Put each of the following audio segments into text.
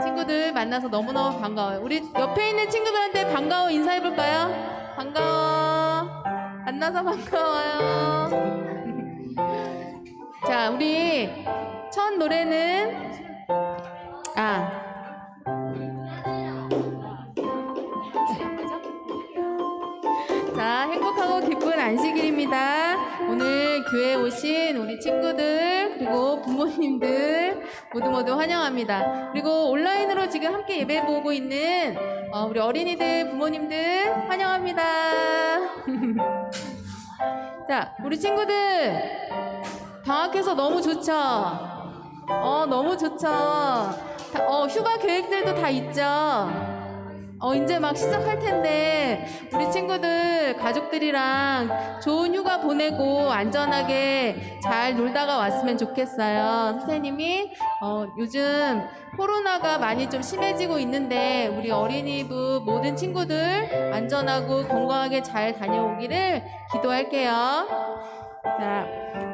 친구들 만나서 너무너무 반가워요. 우리 옆에 있는 친구들한테 반가워 인사해볼까요? 반가워. 만나서 반가워요. 자, 우리 첫 노래는 자, 행복하고 기쁜 안식일입니다. 오늘 교회에 오신 우리 친구들 그리고 부모님들 모두 환영합니다. 그리고 온라인으로 지금 함께 예배 보고 있는 우리 어린이들 부모님들 환영합니다. 자, 우리 친구들 방학해서 너무 좋죠? 너무 좋죠? 휴가 계획들도 다 있죠? 이제 막 시작할 텐데 우리 친구들 가족들이랑 좋은 휴가 보내고 안전하게 잘 놀다가 왔으면 좋겠어요. 선생님이 요즘 코로나가 많이 좀 심해지고 있는데 우리 어린이부 모든 친구들 안전하고 건강하게 잘 다녀오기를 기도할게요. 자,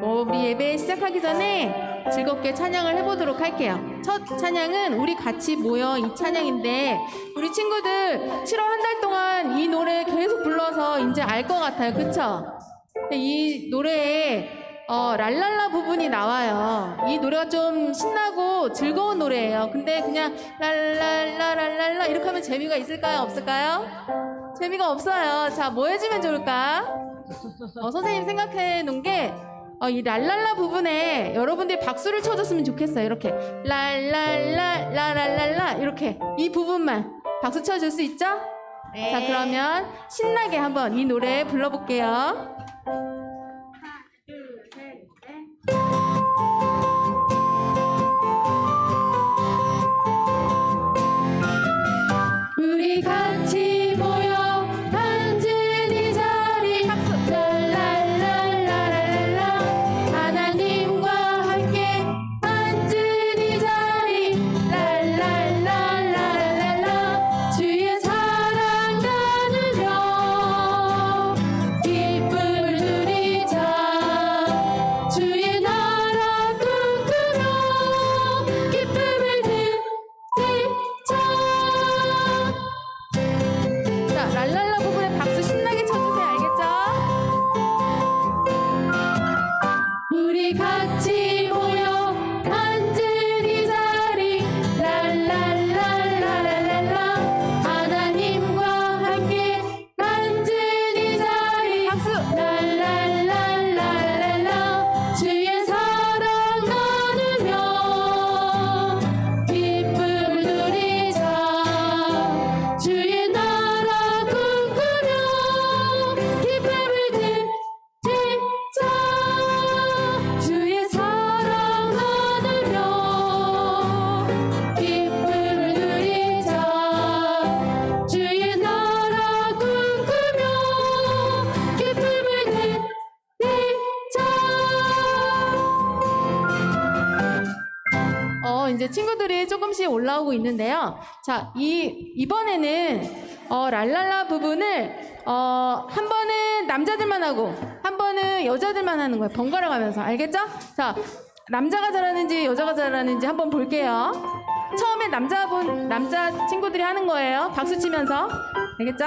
우리 예배 시작하기 전에 즐겁게 찬양을 해보도록 할게요. 첫 찬양은 우리 같이 모여 이 찬양인데 우리 친구들 7월 한 달 동안 이 노래 계속 불러서 이제 알 것 같아요. 그쵸? 이 노래에 랄랄라 부분이 나와요. 이 노래가 좀 신나고 즐거운 노래예요. 근데 그냥 랄랄라랄랄라 이렇게 하면 재미가 있을까요? 없을까요? 재미가 없어요. 자, 뭐 해주면 좋을까? 선생님 생각해 놓은 게 이 랄랄라 부분에 여러분들이 박수를 쳐줬으면 좋겠어요. 이렇게 랄랄라 라랄랄라 이렇게 이 부분만 박수 쳐줄 수 있죠? 네. 자, 그러면 신나게 한번 이 노래 불러볼게요. 하나, 둘, 셋, 넷. 우리 같이 모여 앉은 이 자리 박수 랄랄랄랄랄라 하나님과 함께 앉은 이 자리 랄랄랄랄랄라 주의 사랑 나누며 기쁨을 누리자 주의 나라 꿈꾸며 기쁨을 누리자. 자, 랄랄라 부분에 박수 신나게 쳐주세요. 알겠죠? 우리 같이 모여 앉은 이 자리 랄랄랄랄랄라 하나님과 함께 앉은 이 자리 박수 랄랄랄랄랄라 주의 사랑 나누며 기쁨을 누리자 주의 나라 꿈꾸며 기쁨을 누리자 주의 사랑 나누며 기쁨을 누리자 주의 나라 꿈꾸며 기쁨을 누리자. 이제 친구들이 조금씩 올라오고 있는데요. 자, 이번에는 랄랄라 부분을 한 번은 남자들만 하고 한 번은 여자들만 하는 거예요. 번갈아 가면서. 알겠죠? 자, 남자가 잘하는지 여자가 잘하는지 한번 볼게요. 처음에 남자 친구들이 하는 거예요. 박수 치면서. 알겠죠?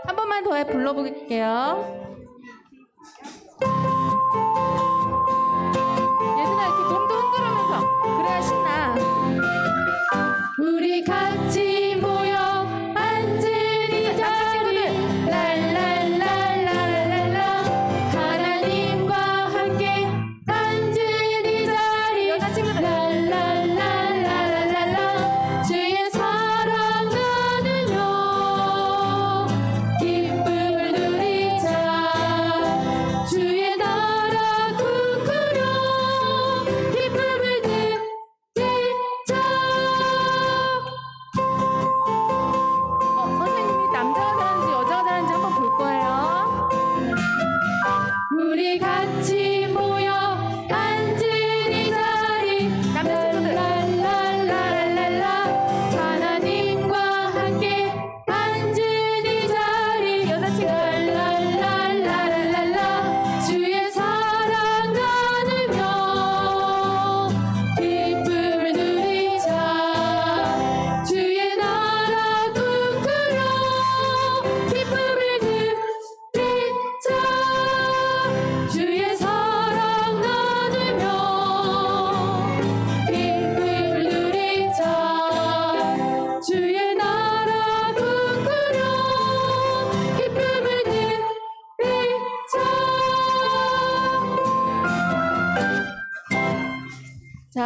한 번만 더 불러볼게요. 얘들아, 이렇게 몸도 흔들으면서. 그래야 신나. 우리 같이 모여 앉은 이 자리 랄랄랄랄랄라 하나님과 함께 앉은 이 자리 여자친구들 랄랄랄랄랄라 주의 사랑 나누며 기쁨을 누리자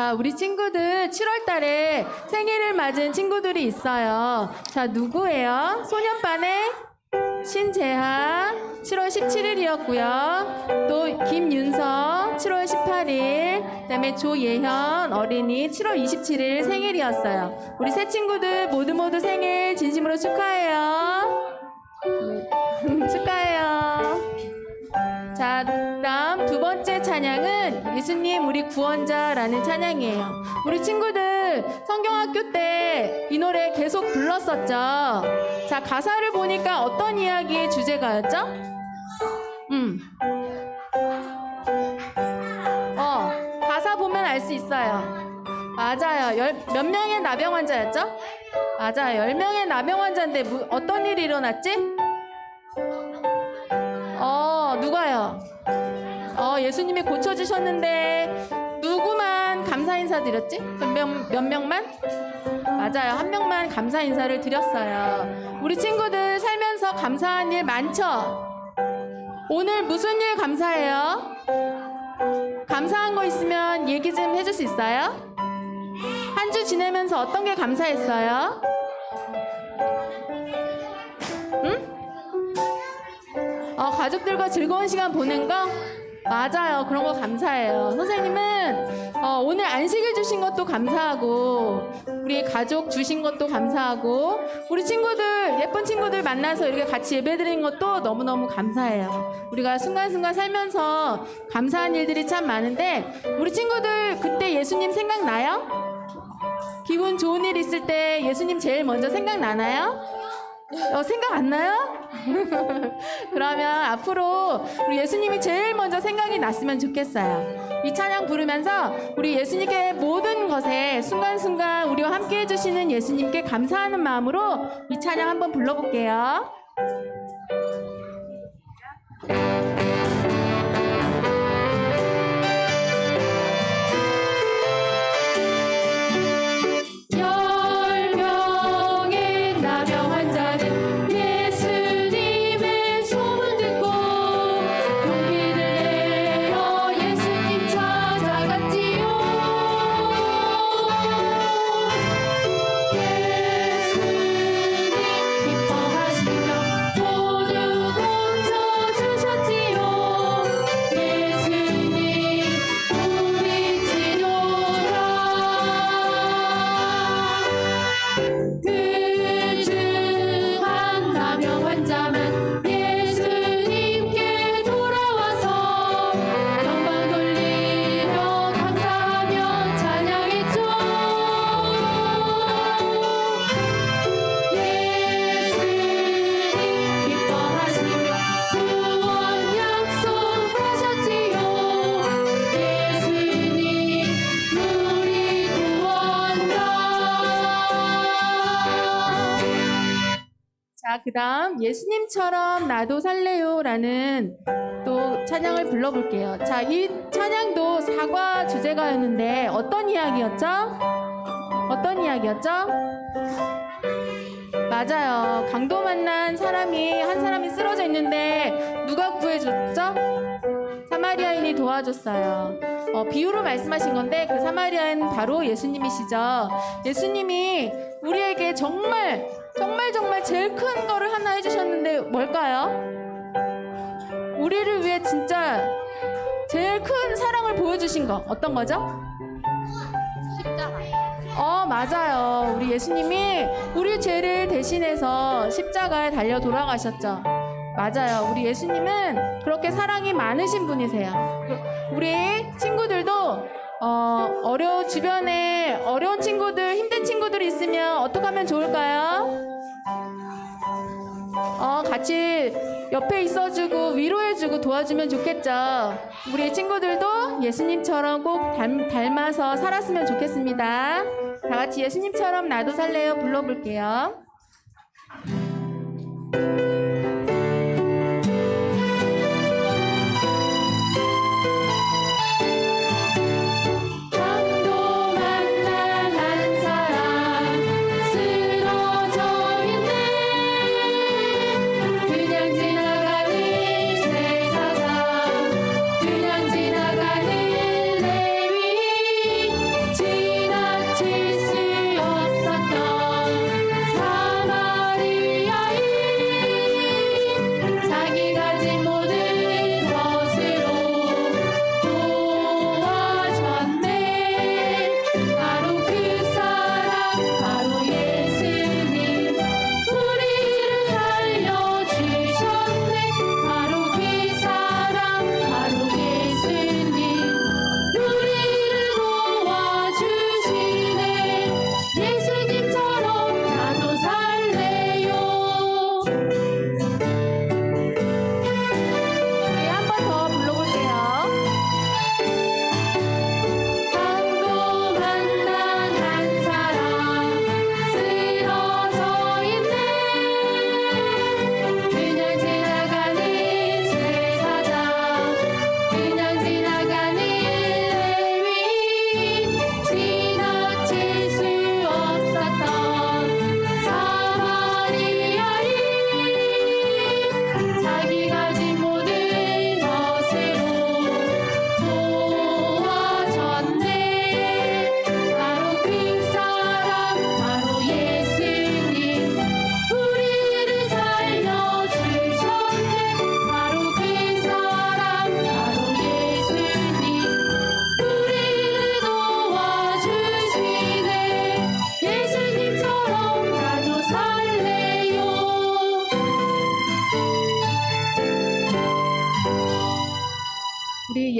자, 우리 친구들 7월 달에 생일을 맞은 친구들이 있어요. 자, 누구예요? 소년반의 신재하 7월 17일이었고요. 또 김윤서 7월 18일, 그다음에 조예현 어린이 7월 27일 생일이었어요. 우리 새 친구들 모두 생일 진심으로 축하해요. 축하해요. 자, 다음 두 번째 찬양은 예수님 우리 구원자라는 찬양이에요. 우리 친구들 성경학교 때 이 노래 계속 불렀었죠. 자, 가사를 보니까 어떤 이야기의 주제가였죠? 가사 보면 알 수 있어요. 맞아요. 몇 명의 나병 환자였죠? 맞아요. 10명의 나병 환자인데 어떤 일이 일어났지? 누가요? 예수님이 고쳐주셨는데 누구만 감사 인사 드렸지? 몇 명만? 맞아요. 한 명만 감사 인사를 드렸어요. 우리 친구들 살면서 감사한 일 많죠? 오늘 무슨 일 감사해요? 감사한 거 있으면 얘기 좀 해줄 수 있어요? 한 주 지내면서 어떤 게 감사했어요? 응? 가족들과 즐거운 시간 보낸 거? 맞아요. 그런 거 감사해요. 선생님은 오늘 안식일 주신 것도 감사하고, 우리 가족 주신 것도 감사하고, 우리 친구들, 예쁜 친구들 만나서 이렇게 같이 예배드린 것도 너무너무 감사해요. 우리가 순간순간 살면서 감사한 일들이 참 많은데, 우리 친구들 그때 예수님 생각나요? 기분 좋은 일 있을 때 예수님 제일 먼저 생각나나요? 생각 안 나요? 그러면 앞으로 우리 예수님이 제일 먼저 생각이 났으면 좋겠어요. 이 찬양 부르면서 우리 예수님께 모든 것에 순간순간 우리와 함께 해주시는 예수님께 감사하는 마음으로 이 찬양 한번 불러볼게요. 자, 그 다음 예수님처럼 나도 살래요 라는 또 찬양을 불러볼게요. 자, 이 찬양도 사과 주제가였는데 어떤 이야기였죠? 어떤 이야기였죠? 맞아요. 강도 만난 한 사람이 쓰러져 있는데 누가 구해줬죠? 사마리아인이 도와줬어요. 비유로 말씀하신 건데 그 사마리아인 바로 예수님이시죠. 예수님이 우리에게 정말 제일 큰 거를 하나 해주셨는데 뭘까요? 우리를 위해 진짜 제일 큰 사랑을 보여주신 거 어떤 거죠? 십자가. 맞아요. 우리 예수님이 우리 죄를 대신해서 십자가에 달려 돌아가셨죠. 맞아요. 우리 예수님은 그렇게 사랑이 많으신 분이세요. 우리 친구들도 주변에 어려운 친구들, 힘든 친구들이 있으면 어떻게 하면 좋을까요? 같이 옆에 있어주고 위로해주고 도와주면 좋겠죠. 우리 친구들도 예수님처럼 꼭 닮아서 살았으면 좋겠습니다. 다 같이 예수님처럼 나도 살래요 불러볼게요. 주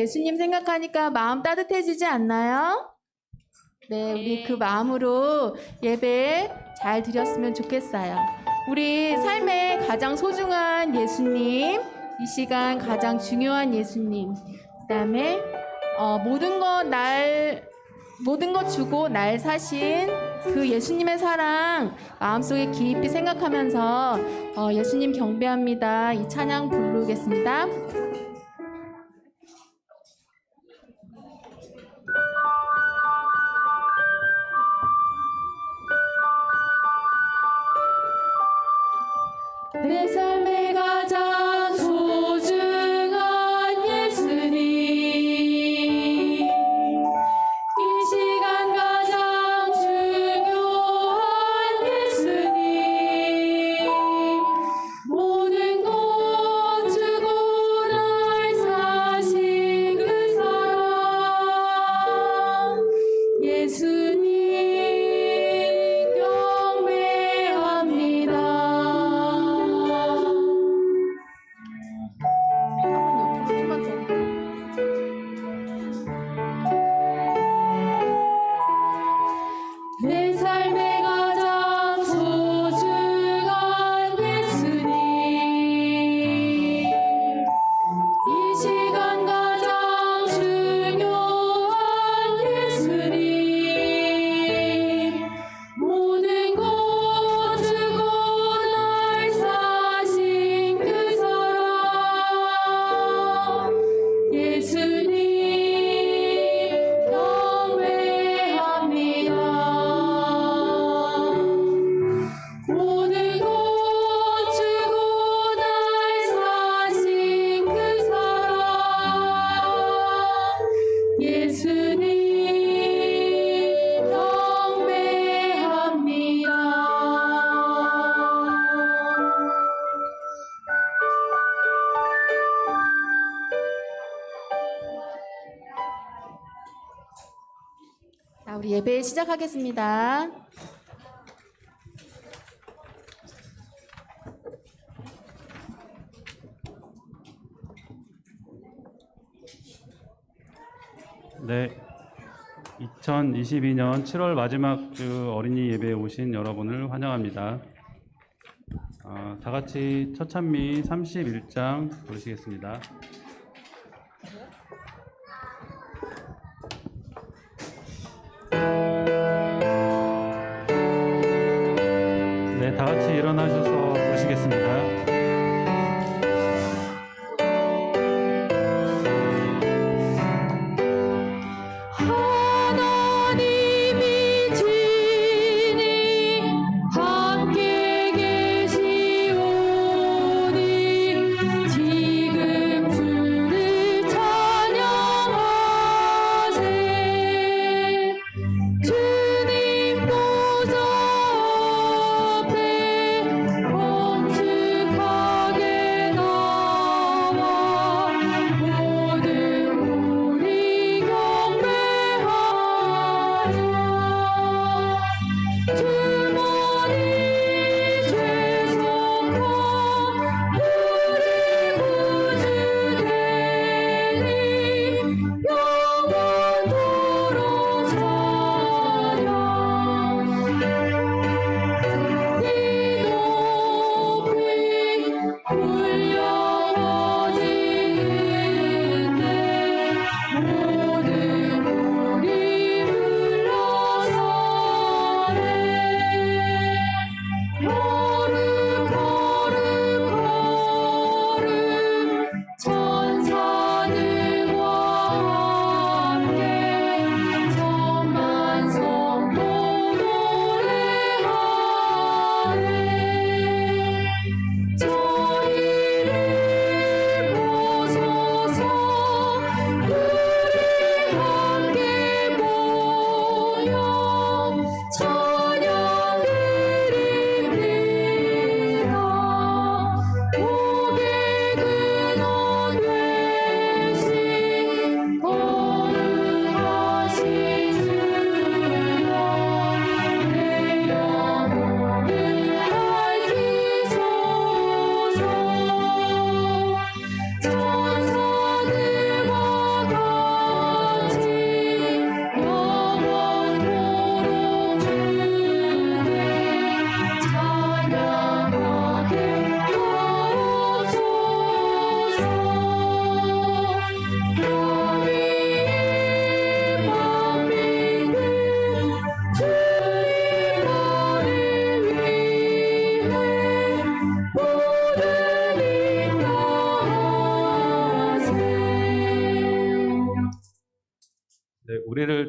예수님 생각하니까 마음 따뜻해지지 않나요? 네, 우리 그 마음으로 예배 잘 드렸으면 좋겠어요. 우리 삶의 가장 소중한 예수님, 이 시간 가장 중요한 예수님, 그다음에 모든 것 주고 날 사신 그 예수님의 사랑 마음속에 깊이 생각하면서 예수님 경배합니다. 이 찬양 부르겠습니다. 내 삶의 가장 소중한 예수님, 이 시간 가장 중요한 예수님, 모든 것 주고 날 사신 그 사랑 예수님 경배합니다. 내 삶의 가장 소중한 예수님, 이 시간 가장 중요한 예수님, 모든 것 주고 날 사신 그 사랑 예수님 경배합니다. 모든 것 주고 날 사신 그 사랑 예수님 경배합니다. 자, 우리 예배 시작하겠습니다. 네, 2022년 7월 마지막 주 어린이 예배에 오신 여러분을 환영합니다. 다 같이 첫 찬미 31장 부르시겠습니다. 네, 다 같이 일어나셔서 부르시겠습니다. 하나님이 친히 함께 계시오니 지금 주를 찬양하세. 주님 보좌 앞에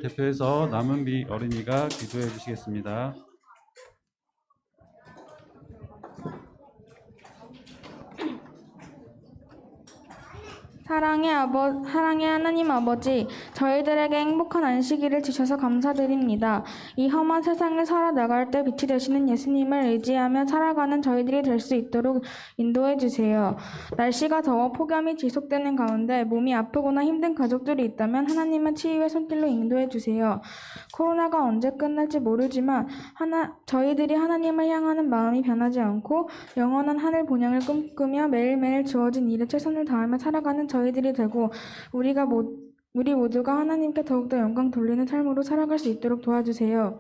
교회를 대표해서 남은비 어린이가 기도해 주시겠습니다. 사랑의 하나님 아버지, 저희들에게 행복한 안식일을 주셔서 감사드립니다. 이 험한 세상을 살아나갈 때 빛이 되시는 예수님을 의지하며 살아가는 저희들이 될 수 있도록 인도해 주세요. 날씨가 더워 폭염이 지속되는 가운데 몸이 아프거나 힘든 가족들이 있다면 하나님의 치유의 손길로 인도해 주세요. 코로나가 언제 끝날지 모르지만 저희들이 하나님을 향하는 마음이 변하지 않고 영원한 하늘 본향을 꿈꾸며 매일매일 주어진 일에 최선을 다하며 살아가는 저희들이 되고 우리 모두가 하나님께 더욱더 영광 돌리는 삶으로 살아갈 수 있도록 도와주세요.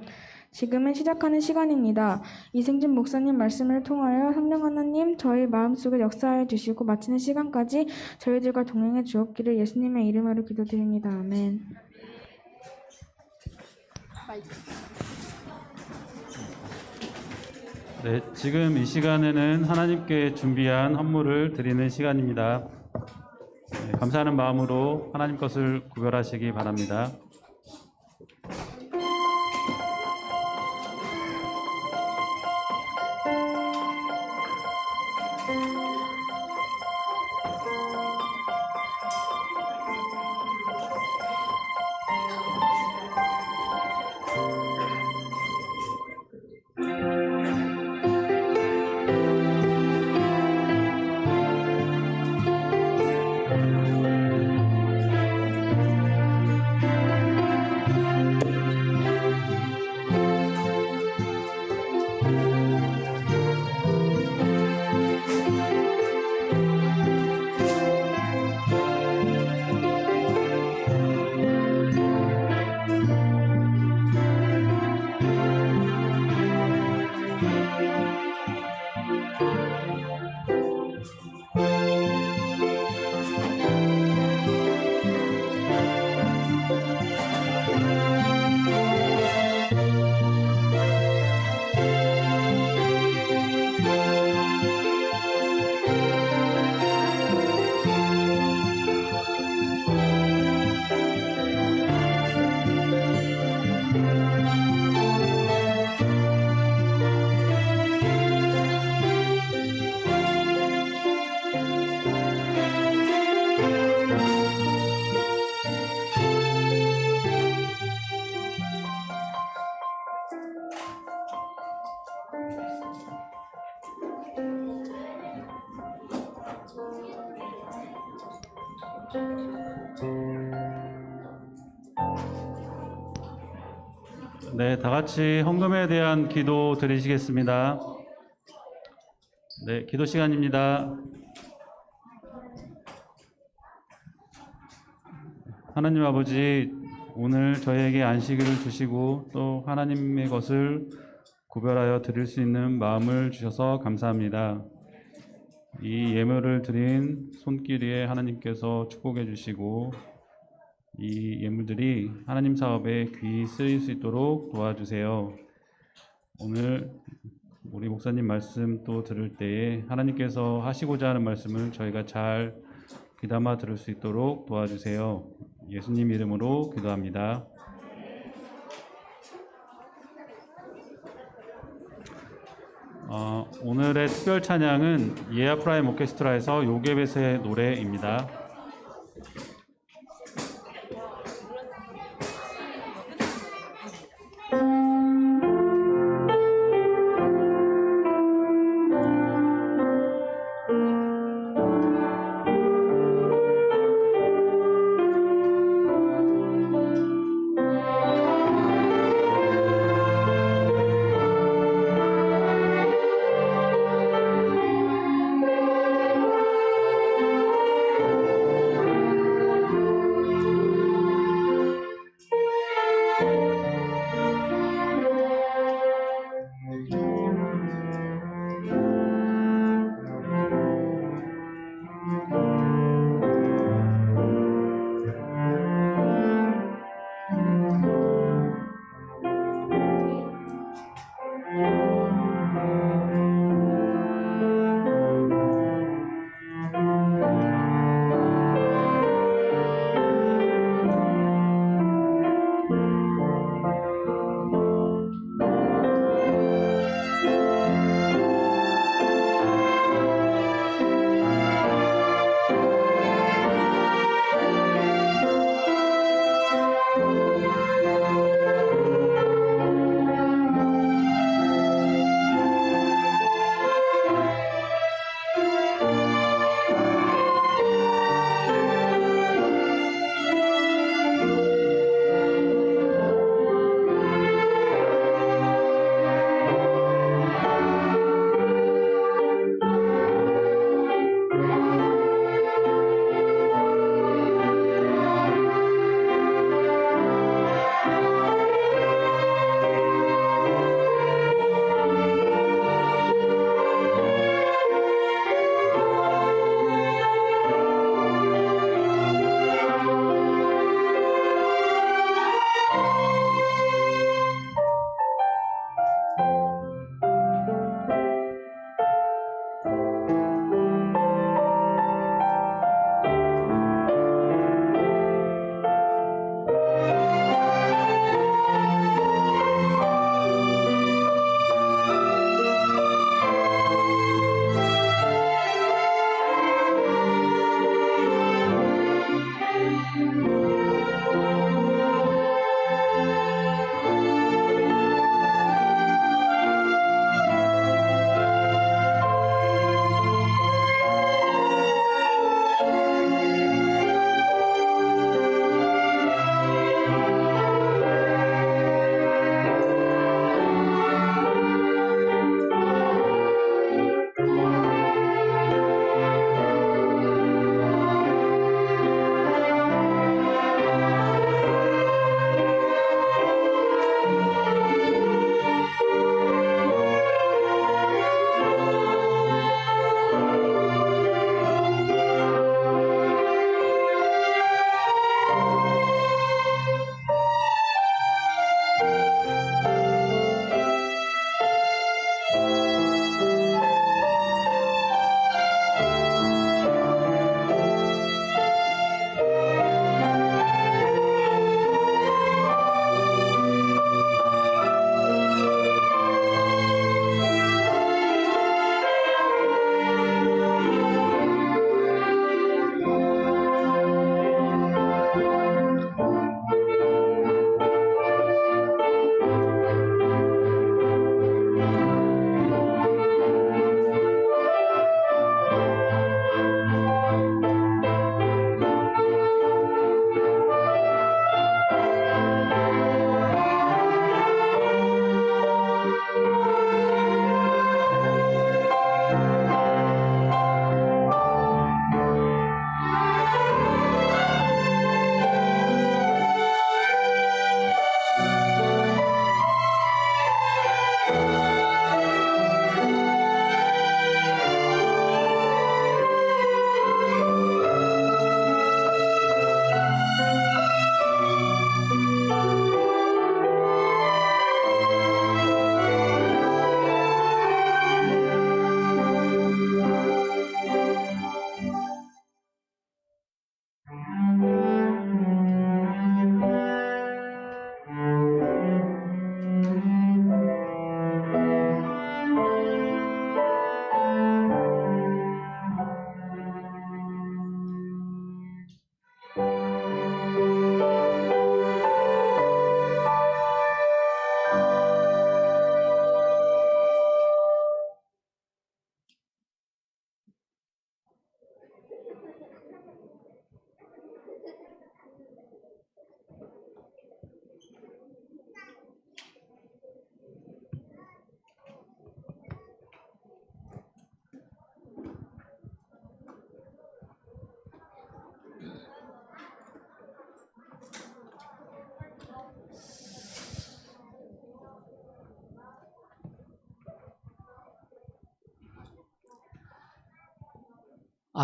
지금은 시작하는 시간입니다. 이승진 목사님 말씀을 통하여 성령 하나님 저희 마음속에 역사해 주시고 마치는 시간까지 저희들과 동행해 주옵기를 예수님의 이름으로 기도드립니다. 아멘. 네, 지금 이 시간에는 하나님께 준비한 헌물을 드리는 시간입니다. 네, 감사하는 마음으로 하나님 것을 구별하시기 바랍니다. 네, 다 같이 헌금에 대한 기도 드리시겠습니다. 네, 기도 시간입니다. 하나님 아버지, 오늘 저희에게 안식일을 주시고 또 하나님의 것을 구별하여 드릴 수 있는 마음을 주셔서 감사합니다. 이 예물을 드린 손길에 하나님께서 축복해 주시고 이 예물들이 하나님 사업에 귀히 쓰일 수 있도록 도와주세요. 오늘 우리 목사님 말씀 또 들을 때에 하나님께서 하시고자 하는 말씀을 저희가 잘 귀담아 들을 수 있도록 도와주세요. 예수님 이름으로 기도합니다. 오늘의 특별 찬양은 예아 프라임 오케스트라에서 요게벳의 노래입니다.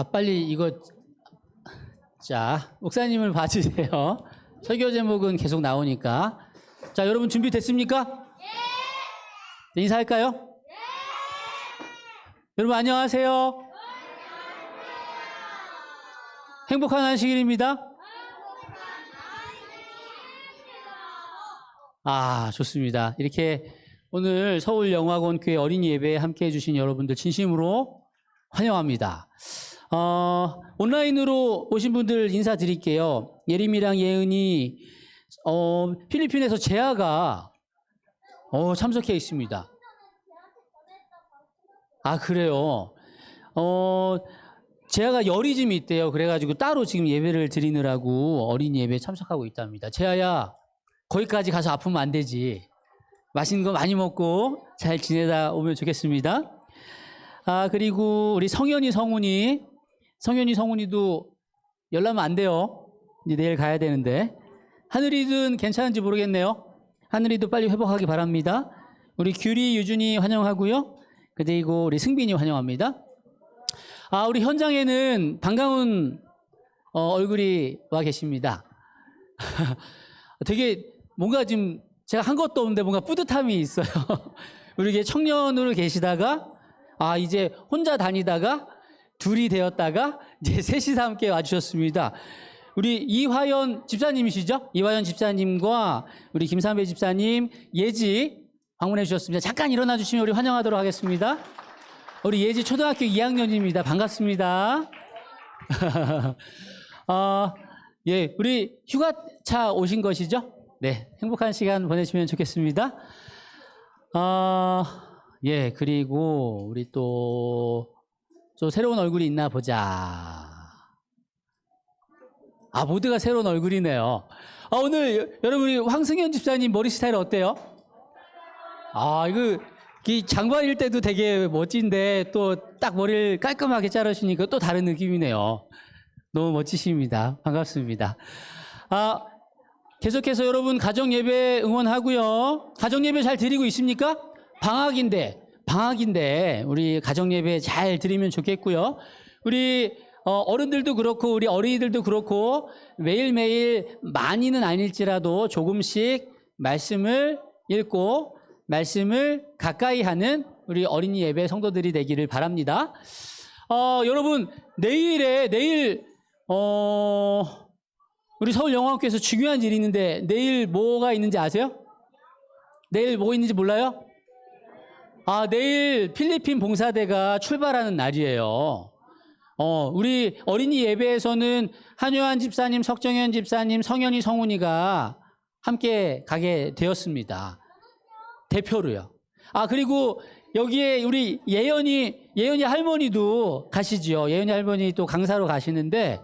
빨리 이거 자, 목사님을 봐주세요. 설교 제목은 계속 나오니까. 자, 여러분 준비됐습니까? 네. 인사할까요? 네. 여러분 안녕하세요. 행복한 안식일입니다. 좋습니다. 이렇게 오늘 서울영화곤교회 어린이 예배에 함께해 주신 여러분들 진심으로 환영합니다. 온라인으로 오신 분들 인사드릴게요. 예림이랑 예은이 필리핀에서 재하가 참석해 있습니다. 그래요. 재하가 열이 좀 있대요. 그래가지고 따로 지금 예배를 드리느라고 어린이 예배에 참석하고 있답니다. 재하야, 거기까지 가서 아프면 안 되지. 맛있는 거 많이 먹고 잘 지내다 오면 좋겠습니다. 그리고 우리 성현이 성훈이도 열나면 안 돼요. 이제 내일 가야 되는데. 하늘이든 괜찮은지 모르겠네요. 하늘이도 빨리 회복하기 바랍니다. 우리 규리, 유준이 환영하고요. 그리고 우리 승빈이 환영합니다. 우리 현장에는 방강훈 얼굴이 와 계십니다. 되게 뭔가 지금 제가 한 것도 없는데 뭔가 뿌듯함이 있어요. 우리 이게 청년으로 계시다가 이제 혼자 다니다가 둘이 되었다가 이제 셋이서 함께 와주셨습니다. 우리 이화연 집사님이시죠? 이화연 집사님과 우리 김삼배 집사님, 예지 방문해 주셨습니다. 잠깐 일어나 주시면 우리 환영하도록 하겠습니다. 우리 예지 초등학교 2학년입니다. 반갑습니다. 예, 우리 휴가차 오신 것이죠? 네, 행복한 시간 보내시면 좋겠습니다. 예, 그리고 우리 또 새로운 얼굴이 있나 보자. 모두가 새로운 얼굴이네요. 오늘 여러분이 황승현 집사님 머리 스타일 어때요? 이 장관일 때도 되게 멋진데 또 딱 머리를 깔끔하게 자르시니까 또 다른 느낌이네요. 너무 멋지십니다. 반갑습니다. 계속해서 여러분 가정 예배 응원하고요. 가정 예배 잘 드리고 있습니까? 방학인데 우리 가정 예배 잘 드리면 좋겠고요. 우리 어른들도 그렇고 우리 어린이들도 그렇고 매일매일 많이는 아닐지라도 조금씩 말씀을 읽고 말씀을 가까이 하는 우리 어린이 예배 성도들이 되기를 바랍니다. 여러분 내일 우리 서울영화학교에서 중요한 일이 있는데 내일 뭐가 있는지 아세요? 내일 뭐 있는지 몰라요? 내일 필리핀 봉사대가 출발하는 날이에요. 우리 어린이 예배에서는 한요한 집사님, 석정현 집사님, 성현이, 성훈이가 함께 가게 되었습니다. 대표로요. 그리고 여기에 우리 예연이 할머니도 가시지요. 예연이 할머니 또 강사로 가시는데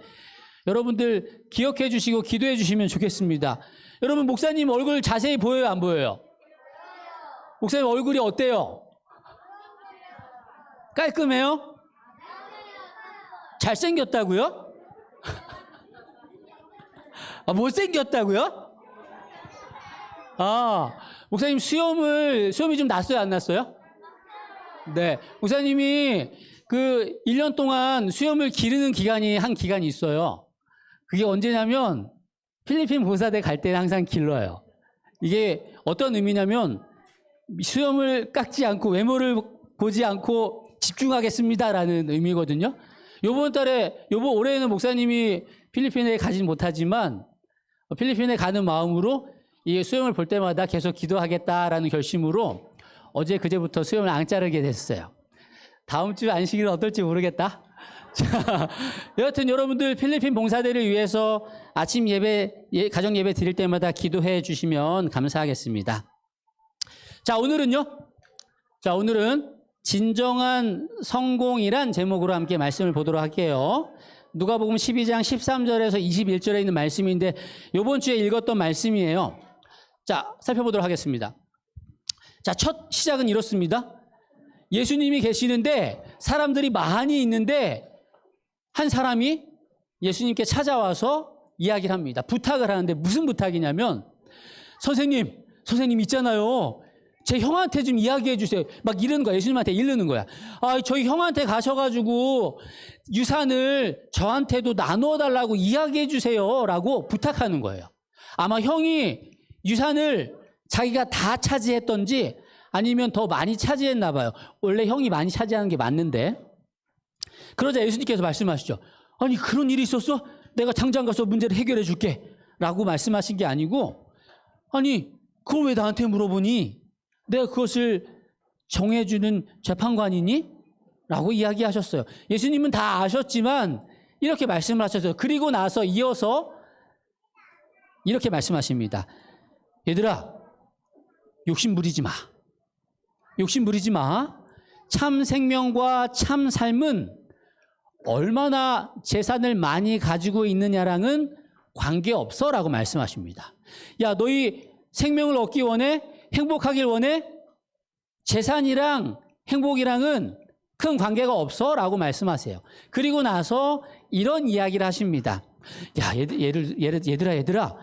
여러분들 기억해 주시고 기도해 주시면 좋겠습니다. 여러분 목사님 얼굴 자세히 보여요, 안 보여요? 목사님 얼굴이 어때요? 깔끔해요? 잘생겼다고요? 못생겼다고요? 목사님 수염이 좀 났어요, 안 났어요? 네. 목사님이 그 1년 동안 수염을 기르는 한 기간이 있어요. 그게 언제냐면 필리핀 봉사대 갈 때는 항상 길러요. 이게 어떤 의미냐면 수염을 깎지 않고 외모를 보지 않고 집중하겠습니다라는 의미거든요. 올해는 목사님이 필리핀에 가진 못하지만 필리핀에 가는 마음으로 이 수염을 볼 때마다 계속 기도하겠다라는 결심으로 어제 그제부터 수염을 안 자르게 됐어요. 다음 주 안식일은 어떨지 모르겠다. 자, 여하튼 여러분들 필리핀 봉사대를 위해서 아침 가정 예배 드릴 때마다 기도해 주시면 감사하겠습니다. 자, 오늘은 진정한 성공이란 제목으로 함께 말씀을 보도록 할게요. 누가복음 12장 13절에서 21절에 있는 말씀인데 이번 주에 읽었던 말씀이에요. 자, 살펴보도록 하겠습니다. 자, 첫 시작은 이렇습니다. 예수님이 계시는데 사람들이 많이 있는데 한 사람이 예수님께 찾아와서 이야기를 합니다. 부탁을 하는데 무슨 부탁이냐면 선생님 있잖아요. 제 형한테 좀 이야기해 주세요. 막 이러는 거야. 예수님한테 이르는 거야. 아, 저희 형한테 가셔가지고 유산을 저한테도 나누어 달라고 이야기해 주세요. 라고 부탁하는 거예요. 아마 형이 유산을 자기가 다 차지했던지 아니면 더 많이 차지했나 봐요. 원래 형이 많이 차지하는 게 맞는데. 그러자 예수님께서 말씀하시죠. 아니, 그런 일이 있었어? 내가 당장 가서 문제를 해결해 줄게. 라고 말씀하신 게 아니고, 아니, 그걸 왜 나한테 물어보니? 내가 그것을 정해주는 재판관이니? 라고 이야기하셨어요. 예수님은 다 아셨지만 이렇게 말씀을 하셨어요. 그리고 나서 이어서 이렇게 말씀하십니다. 얘들아, 욕심 부리지 마. 욕심 부리지 마. 참 생명과 참 삶은 얼마나 재산을 많이 가지고 있느냐랑은 관계없어 라고 말씀하십니다. 야, 너희 생명을 얻기 원해? 행복하길 원해? 재산이랑 행복이랑은 큰 관계가 없어 라고 말씀하세요. 그리고 나서 이런 이야기를 하십니다. 야, 얘들아,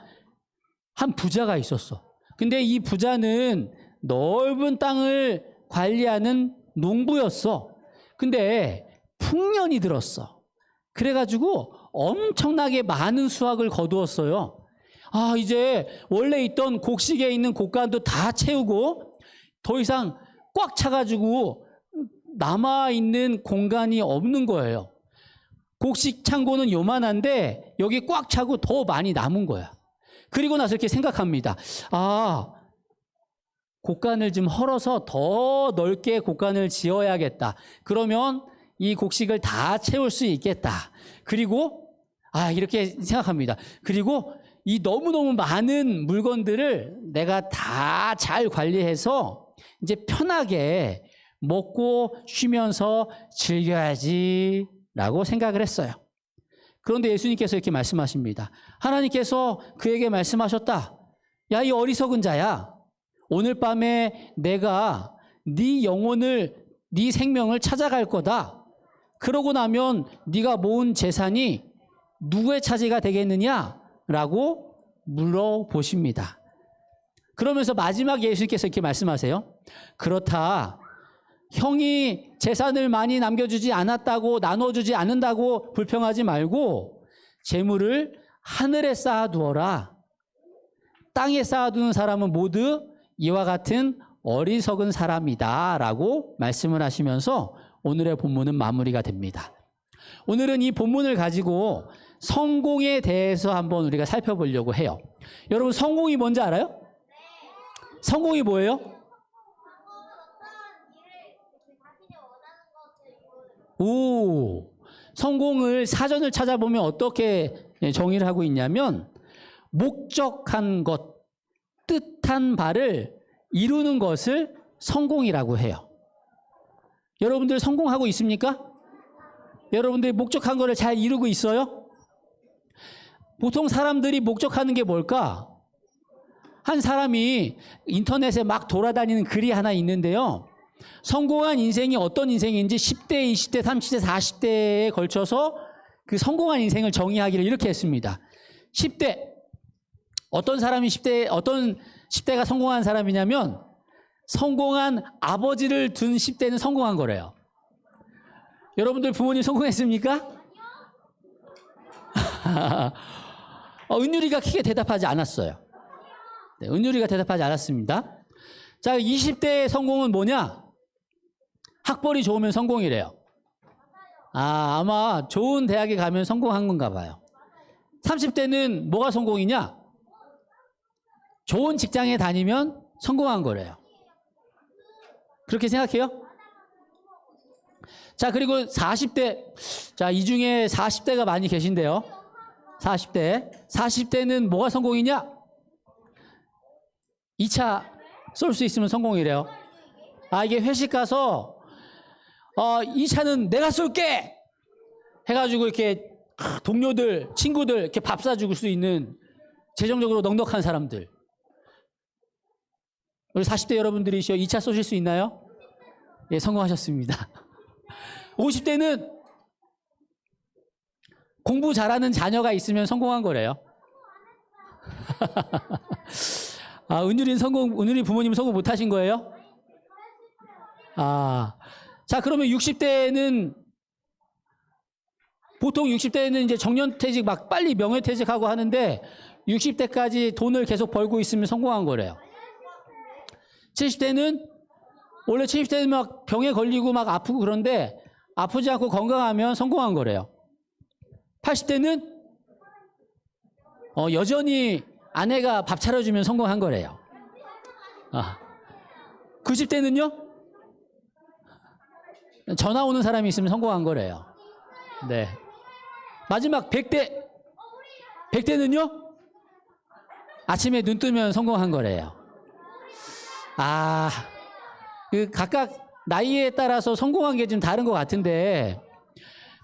한 부자가 있었어. 근데 이 부자는 넓은 땅을 관리하는 농부였어. 근데 풍년이 들었어. 그래가지고 엄청나게 많은 수확을 거두었어요. 아, 이제 원래 있던 곡식에 있는 곡간도 다 채우고 더 이상 꽉 차가지고 남아있는 공간이 없는 거예요. 곡식 창고는 요만한데 여기 꽉 차고 더 많이 남은 거야. 그리고 나서 이렇게 생각합니다. 아, 곡간을 좀 헐어서 더 넓게 곡간을 지어야겠다. 그러면 이 곡식을 다 채울 수 있겠다. 그리고 이렇게 생각합니다. 그리고 이 너무너무 많은 물건들을 내가 다 잘 관리해서 이제 편하게 먹고 쉬면서 즐겨야지 라고 생각을 했어요. 그런데 예수님께서 이렇게 말씀하십니다. 하나님께서 그에게 말씀하셨다. 야, 이 어리석은 자야. 오늘 밤에 내가 네 영혼을, 네 생명을 찾아갈 거다. 그러고 나면 네가 모은 재산이 누구의 차지가 되겠느냐? 라고 물어보십니다. 그러면서 마지막에 예수님께서 이렇게 말씀하세요. 그렇다. 형이 재산을 많이 남겨주지 않았다고, 나눠주지 않는다고 불평하지 말고 재물을 하늘에 쌓아두어라. 땅에 쌓아두는 사람은 모두 이와 같은 어리석은 사람이다 라고 말씀을 하시면서 오늘의 본문은 마무리가 됩니다. 오늘은 이 본문을 가지고 성공에 대해서 한번 우리가 살펴보려고 해요. 여러분, 성공이 뭔지 알아요? 성공이 뭐예요? 오, 성공을 사전을 찾아보면 어떻게 정의를 하고 있냐면 목적한 것, 뜻한 바를 이루는 것을 성공이라고 해요. 여러분들 성공하고 있습니까? 여러분들이 목적한 것을 잘 이루고 있어요? 보통 사람들이 목적하는 게 뭘까? 한 사람이 인터넷에 막 돌아다니는 글이 하나 있는데요. 성공한 인생이 어떤 인생인지 10대, 20대, 30대, 40대에 걸쳐서 그 성공한 인생을 정의하기를 이렇게 했습니다. 10대, 어떤 사람이 어떤 10대가 성공한 사람이냐면 성공한 아버지를 둔 10대는 성공한 거래요. 여러분들 부모님 성공했습니까? 은율이가 크게 대답하지 않았어요. 네, 은율이가 대답하지 않았습니다. 자, 20대의 성공은 뭐냐? 학벌이 좋으면 성공이래요. 아마 좋은 대학에 가면 성공한 건가 봐요. 30대는 뭐가 성공이냐? 좋은 직장에 다니면 성공한 거래요. 그렇게 생각해요? 자, 그리고 40대. 자, 이 중에 40대가 많이 계신데요. 40대는 뭐가 성공이냐? 2차 쏠 수 있으면 성공이래요. 이게 회식 가서 2차는 내가 쏠게 해가지고 이렇게 동료들, 친구들 이렇게 밥 사줄 수 있는 재정적으로 넉넉한 사람들. 우리 40대 여러분들이시여 2차 쏘실 수 있나요? 예, 성공하셨습니다. 50대는 공부 잘하는 자녀가 있으면 성공한 거래요. 아, 은율이 부모님 성공 못 하신 거예요? 아, 자, 그러면 60대는 보통 60대는 이제 정년퇴직 막 빨리 명예퇴직하고 하는데 60대까지 돈을 계속 벌고 있으면 성공한 거래요. 70대는 원래 70대는 막 병에 걸리고 막 아프고 그런데 아프지 않고 건강하면 성공한 거래요. 80대는 여전히 아내가 밥 차려주면 성공한 거래요. 90대는요? 전화 오는 사람이 있으면 성공한 거래요. 네. 마지막 100대는요? 아침에 눈 뜨면 성공한 거래요. 각각 나이에 따라서 성공한 게 좀 다른 것 같은데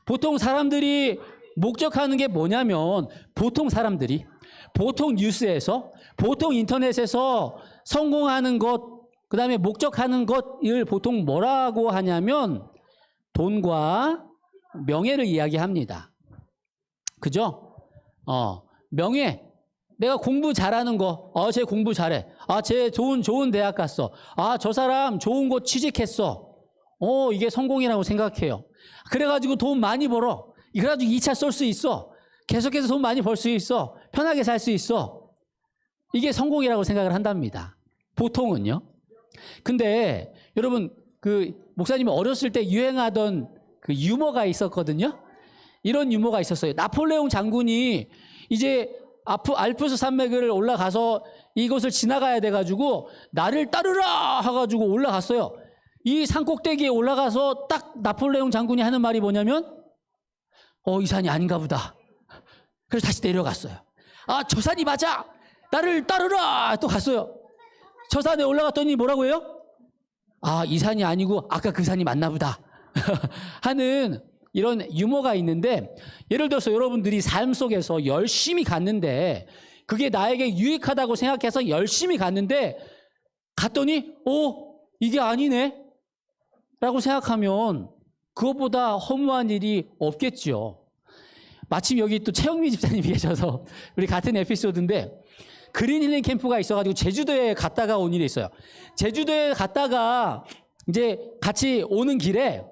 보통 사람들이 목적하는 게 뭐냐면 보통 사람들이 보통 뉴스에서 보통 인터넷에서 성공하는 것 그다음에 목적하는 것을 보통 뭐라고 하냐면 돈과 명예를 이야기합니다. 그죠? 명예. 내가 공부 잘하는 거. 쟤 공부 잘해. 쟤 좋은 대학 갔어. 저 사람 좋은 곳 취직했어. 이게 성공이라고 생각해요. 그래가지고 돈 많이 벌어. 그래가지고 2차 쏠 수 있어. 계속해서 돈 많이 벌 수 있어. 편하게 살 수 있어. 이게 성공이라고 생각을 한답니다. 보통은요. 근데 여러분 목사님이 어렸을 때 유행하던 그 유머가 있었거든요. 이런 유머가 있었어요. 나폴레옹 장군이 이제 알프스 산맥을 올라가서 이곳을 지나가야 돼가지고 나를 따르라 해가지고 올라갔어요. 이 산 꼭대기에 올라가서 딱 나폴레옹 장군이 하는 말이 뭐냐면 이 산이 아닌가 보다. 그래서 다시 내려갔어요. 저 산이 맞아. 나를 따르라 또 갔어요. 저 산에 올라갔더니 뭐라고 해요? 이 산이 아니고 아까 그 산이 맞나 보다 하는 이런 유머가 있는데 예를 들어서 여러분들이 삶 속에서 열심히 갔는데 그게 나에게 유익하다고 생각해서 열심히 갔는데 갔더니 이게 아니네 라고 생각하면 그것보다 허무한 일이 없겠죠. 마침 여기 또 최영미 집사님이 계셔서 우리 같은 에피소드인데 그린 힐링 캠프가 있어가지고 제주도에 갔다가 온 일이 있어요. 제주도에 갔다가 이제 같이 오는 길에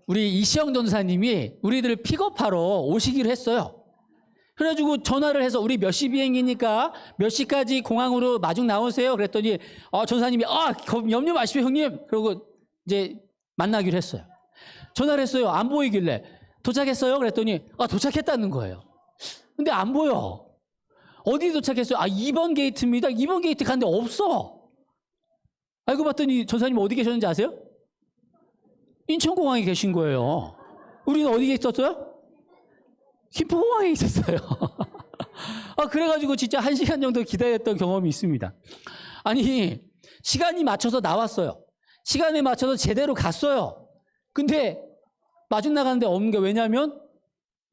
우리 이시영 전사님이 우리들을 픽업하러 오시기로 했어요. 그래가지고 전화를 해서 우리 몇 시 비행기니까 몇 시까지 공항으로 마중 나오세요. 그랬더니 전사님이 염려 마시오 형님. 그러고 이제 만나기로 했어요. 전화를 했어요. 안 보이길래 도착했어요. 그랬더니 도착했다는 거예요. 근데 안 보여. 어디 도착했어요? 2번 게이트입니다. 2번 게이트 갔는데 없어. 알고 봤더니 전사님 어디 계셨는지 아세요? 인천공항에 계신 거예요. 우리는 어디에 있었어요? 김포공항에 있었어요. 그래가지고 진짜 1시간 정도 기다렸던 경험이 있습니다. 아니, 시간이 맞춰서 나왔어요. 시간에 맞춰서 제대로 갔어요. 근데 마중 나가는데 없는 게 왜냐면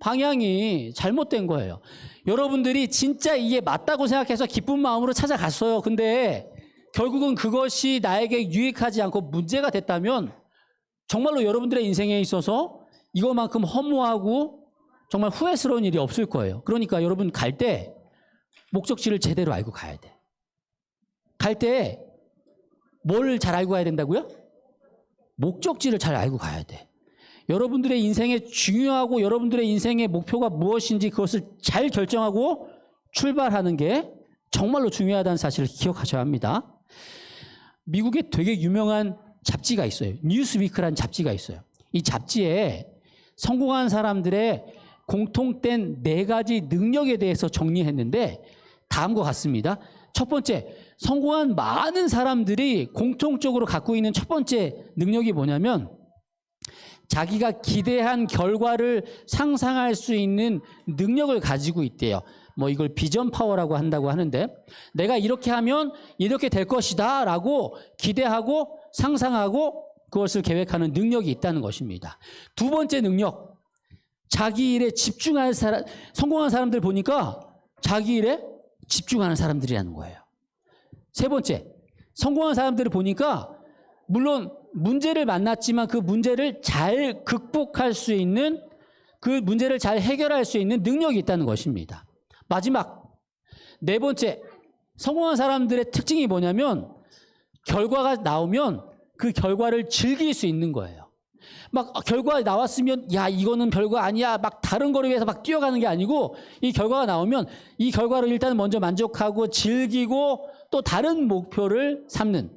방향이 잘못된 거예요. 여러분들이 진짜 이게 맞다고 생각해서 기쁜 마음으로 찾아갔어요. 근데 결국은 그것이 나에게 유익하지 않고 문제가 됐다면 정말로 여러분들의 인생에 있어서 이것만큼 허무하고 정말 후회스러운 일이 없을 거예요. 그러니까 여러분 갈 때 목적지를 제대로 알고 가야 돼. 갈 때 뭘 잘 알고 가야 된다고요? 목적지를 잘 알고 가야 돼. 여러분들의 인생에 중요하고 여러분들의 인생의 목표가 무엇인지 그것을 잘 결정하고 출발하는 게 정말로 중요하다는 사실을 기억하셔야 합니다. 미국에 되게 유명한 잡지가 있어요. 뉴스위크라는 잡지가 있어요. 이 잡지에 성공한 사람들의 공통된 4가지 능력에 대해서 정리했는데 다음과 같습니다. 첫 번째, 성공한 많은 사람들이 공통적으로 갖고 있는 첫 번째 능력이 뭐냐면 자기가 기대한 결과를 상상할 수 있는 능력을 가지고 있대요. 이걸 비전 파워라고 한다고 하는데 내가 이렇게 하면 이렇게 될 것이다 라고 기대하고 상상하고 그것을 계획하는 능력이 있다는 것입니다. 두 번째 능력, 자기 일에 집중하는 사람, 성공한 사람들 보니까 자기 일에 집중하는 사람들이라는 거예요. 세 번째, 성공한 사람들을 보니까 물론 문제를 만났지만 그 문제를 잘 극복할 수 있는 그 문제를 잘 해결할 수 있는 능력이 있다는 것입니다. 마지막, 네 번째, 성공한 사람들의 특징이 뭐냐면 결과가 나오면 그 결과를 즐길 수 있는 거예요. 막 결과가 나왔으면 야 이거는 별거 아니야 막 다른 거를 위해서 막 뛰어가는 게 아니고 이 결과가 나오면 이 결과를 일단 먼저 만족하고 즐기고 또 다른 목표를 삼는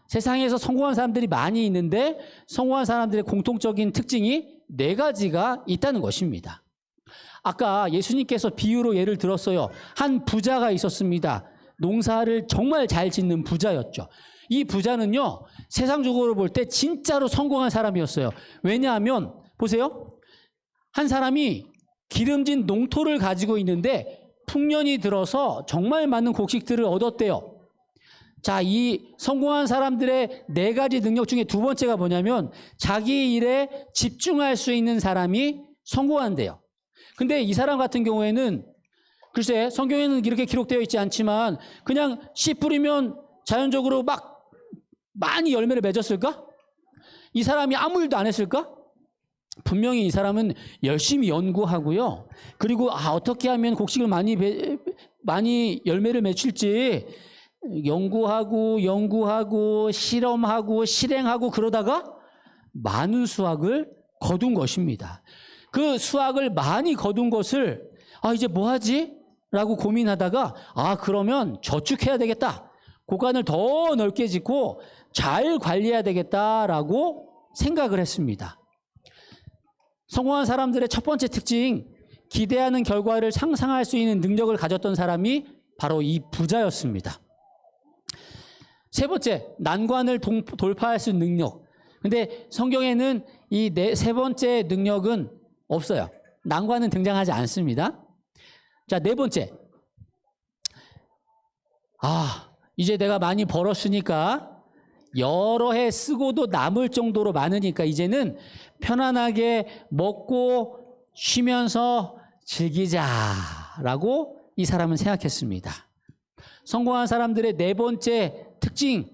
세상에서 성공한 사람들이 많이 있는데 성공한 사람들의 공통적인 특징이 4가지가 있다는 것입니다. 아까 예수님께서 비유로 예를 들었어요. 한 부자가 있었습니다. 농사를 정말 잘 짓는 부자였죠. 이 부자는요, 세상적으로 볼 때 진짜로 성공한 사람이었어요. 왜냐하면, 보세요. 한 사람이 기름진 농토를 가지고 있는데 풍년이 들어서 정말 많은 곡식들을 얻었대요. 자, 이 성공한 사람들의 4가지 능력 중에 2번째가 뭐냐면 자기 일에 집중할 수 있는 사람이 성공한대요. 근데 이 사람 같은 경우에는 글쎄 성경에는 이렇게 기록되어 있지 않지만 그냥 씨 뿌리면 자연적으로 막 많이 열매를 맺었을까? 이 사람이 아무 일도 안 했을까? 분명히 이 사람은 열심히 연구하고요. 그리고 어떻게 하면 곡식을 많이 열매를 맺힐지 연구하고 실험하고 실행하고 그러다가 많은 수확을 거둔 것입니다. 그 수확을 많이 거둔 것을 이제 뭐 하지? 라고 고민하다가 그러면 저축해야 되겠다. 고관을 더 넓게 짓고 잘 관리해야 되겠다라고 생각을 했습니다. 성공한 사람들의 첫 번째 특징, 기대하는 결과를 상상할 수 있는 능력을 가졌던 사람이 바로 이 부자였습니다. 3번째, 난관을 돌파할 수 있는 능력. 근데 성경에는 이 3번째 능력은 없어요. 난관은 등장하지 않습니다. 자, 4번째. 이제 내가 많이 벌었으니까 여러 해 쓰고도 남을 정도로 많으니까 이제는 편안하게 먹고 쉬면서 즐기자라고 이 사람은 생각했습니다. 성공한 사람들의 4번째 특징,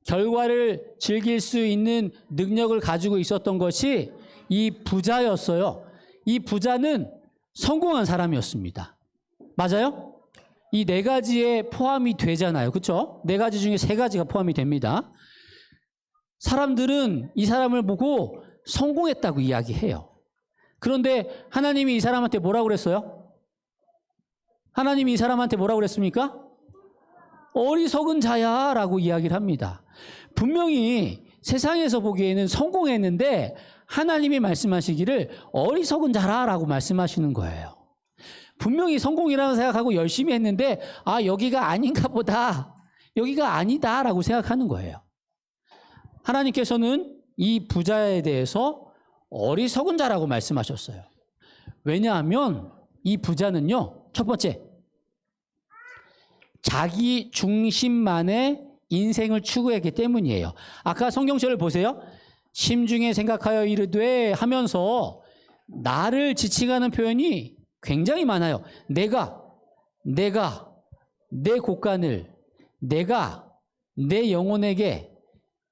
결과를 즐길 수 있는 능력을 가지고 있었던 것이 이 부자였어요. 이 부자는 성공한 사람이었습니다. 맞아요? 이 4가지에 포함이 되잖아요. 그렇죠? 4가지 중에 3가지가 포함이 됩니다. 사람들은 이 사람을 보고 성공했다고 이야기해요. 그런데 하나님이 이 사람한테 뭐라고 그랬어요? 하나님이 이 사람한테 뭐라고 그랬습니까? 어리석은 자야 라고 이야기를 합니다. 분명히 세상에서 보기에는 성공했는데 하나님이 말씀하시기를 어리석은 자라라고 말씀하시는 거예요. 분명히 성공이라고 생각하고 열심히 했는데 여기가 아닌가 보다. 여기가 아니다라고 생각하는 거예요. 하나님께서는 이 부자에 대해서 어리석은 자라고 말씀하셨어요. 왜냐하면 이 부자는요. 첫 번째, 자기 중심만의 인생을 추구했기 때문이에요. 아까 성경절을 보세요. 심중에 생각하여 이르되 하면서 나를 지칭하는 표현이 굉장히 많아요. 내가 내 곳간을 내가 내 영혼에게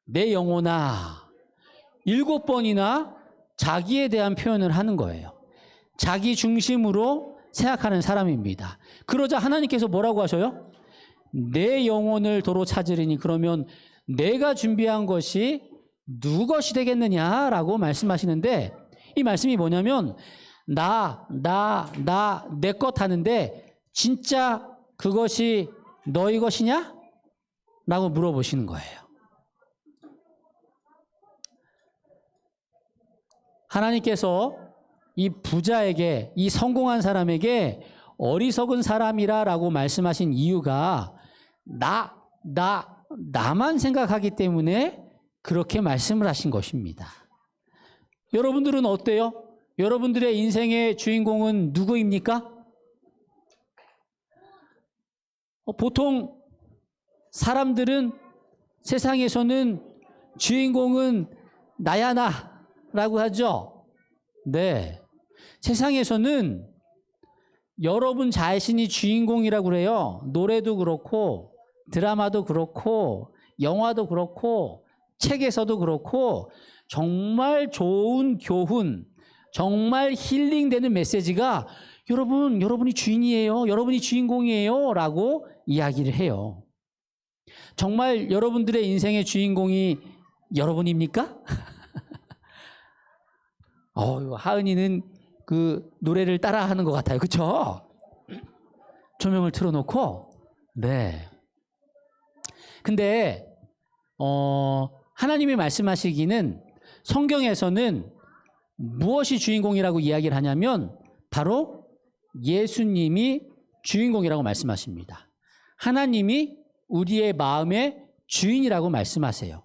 내 영혼아 7번이나 자기에 대한 표현을 하는 거예요. 자기 중심으로 생각하는 사람입니다. 그러자 하나님께서 뭐라고 하셔요? 내 영혼을 도로 찾으리니 그러면 내가 준비한 것이 누구 것이 되겠느냐라고 말씀하시는데 이 말씀이 뭐냐면 내 것 하는데 진짜 그것이 너희 것이냐? 라고 물어보시는 거예요. 하나님께서 이 부자에게 이 성공한 사람에게 어리석은 사람이라고 말씀하신 이유가 나만 생각하기 때문에 그렇게 말씀을 하신 것입니다. 여러분들은 어때요? 여러분들의 인생의 주인공은 누구입니까? 보통 사람들은 세상에서는 주인공은 나야 나라고 하죠. 네. 세상에서는 여러분 자신이 주인공이라고 그래요. 노래도 그렇고 드라마도 그렇고 영화도 그렇고 책에서도 그렇고 정말 좋은 교훈, 정말 힐링되는 메시지가 여러분이 주인이에요. 여러분이 주인공이에요. 라고 이야기를 해요. 정말 여러분들의 인생의 주인공이 여러분입니까? 하은이는 그 노래를 따라하는 것 같아요. 그렇죠? 조명을 틀어놓고. 네. 근데 하나님이 말씀하시기는 성경에서는 무엇이 주인공이라고 이야기를 하냐면 바로 예수님이 주인공이라고 말씀하십니다. 하나님이 우리의 마음의 주인이라고 말씀하세요.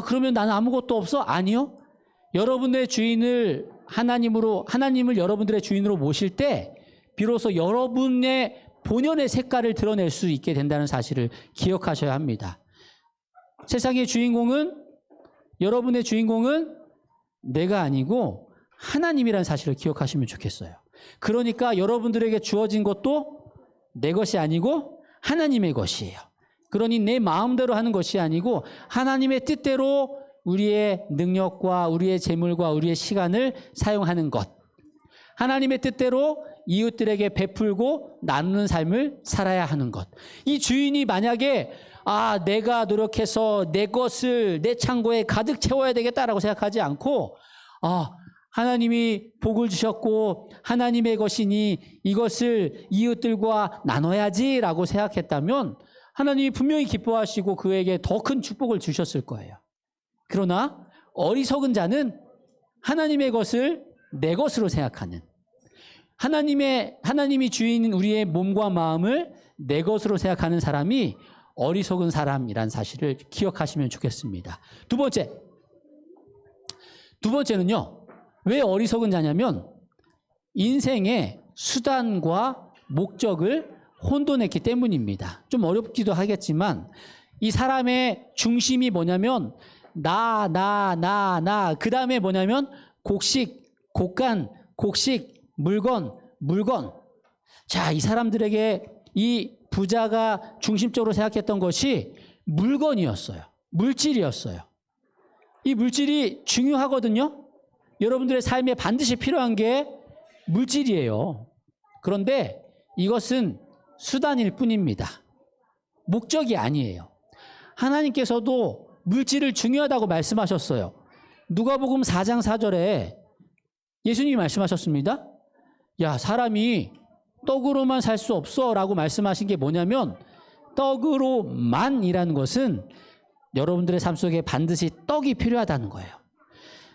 그러면 나는 아무것도 없어? 아니요. 여러분의 주인을 하나님을 여러분들의 주인으로 모실 때 비로소 여러분의 본연의 색깔을 드러낼 수 있게 된다는 사실을 기억하셔야 합니다. 세상의 주인공은, 여러분의 주인공은 내가 아니고 하나님이라는 사실을 기억하시면 좋겠어요. 그러니까 여러분들에게 주어진 것도 내 것이 아니고 하나님의 것이에요. 그러니 내 마음대로 하는 것이 아니고 하나님의 뜻대로 우리의 능력과 우리의 재물과 우리의 시간을 사용하는 것. 하나님의 뜻대로 이웃들에게 베풀고 나누는 삶을 살아야 하는 것. 이 주인이 만약에 내가 노력해서 내 것을 내 창고에 가득 채워야 되겠다라고 생각하지 않고 하나님이 복을 주셨고 하나님의 것이니 이것을 이웃들과 나눠야지라고 생각했다면 하나님이 분명히 기뻐하시고 그에게 더 큰 축복을 주셨을 거예요. 그러나 어리석은 자는 하나님의 것을 내 것으로 생각하는, 하나님이 주인인 우리의 몸과 마음을 내 것으로 생각하는 사람이 어리석은 사람이란 사실을 기억하시면 좋겠습니다. 두 번째는요. 왜 어리석은 자냐면 인생의 수단과 목적을 혼돈했기 때문입니다. 좀 어렵기도 하겠지만 이 사람의 중심이 뭐냐면 나, 그 다음에 뭐냐면 곡식, 곡간, 곡식, 물건. 자, 이 사람들에게 이 부자가 중심적으로 생각했던 것이 물건이었어요. 물질이었어요. 이 물질이 중요하거든요. 여러분들의 삶에 반드시 필요한 게 물질이에요. 그런데 이것은 수단일 뿐입니다. 목적이 아니에요. 하나님께서도 물질을 중요하다고 말씀하셨어요. 누가복음 4장 4절에 예수님이 말씀하셨습니다. 야, 사람이 떡으로만 살 수 없어 라고 말씀하신 게 뭐냐면 떡으로만이라는 것은 여러분들의 삶 속에 반드시 떡이 필요하다는 거예요.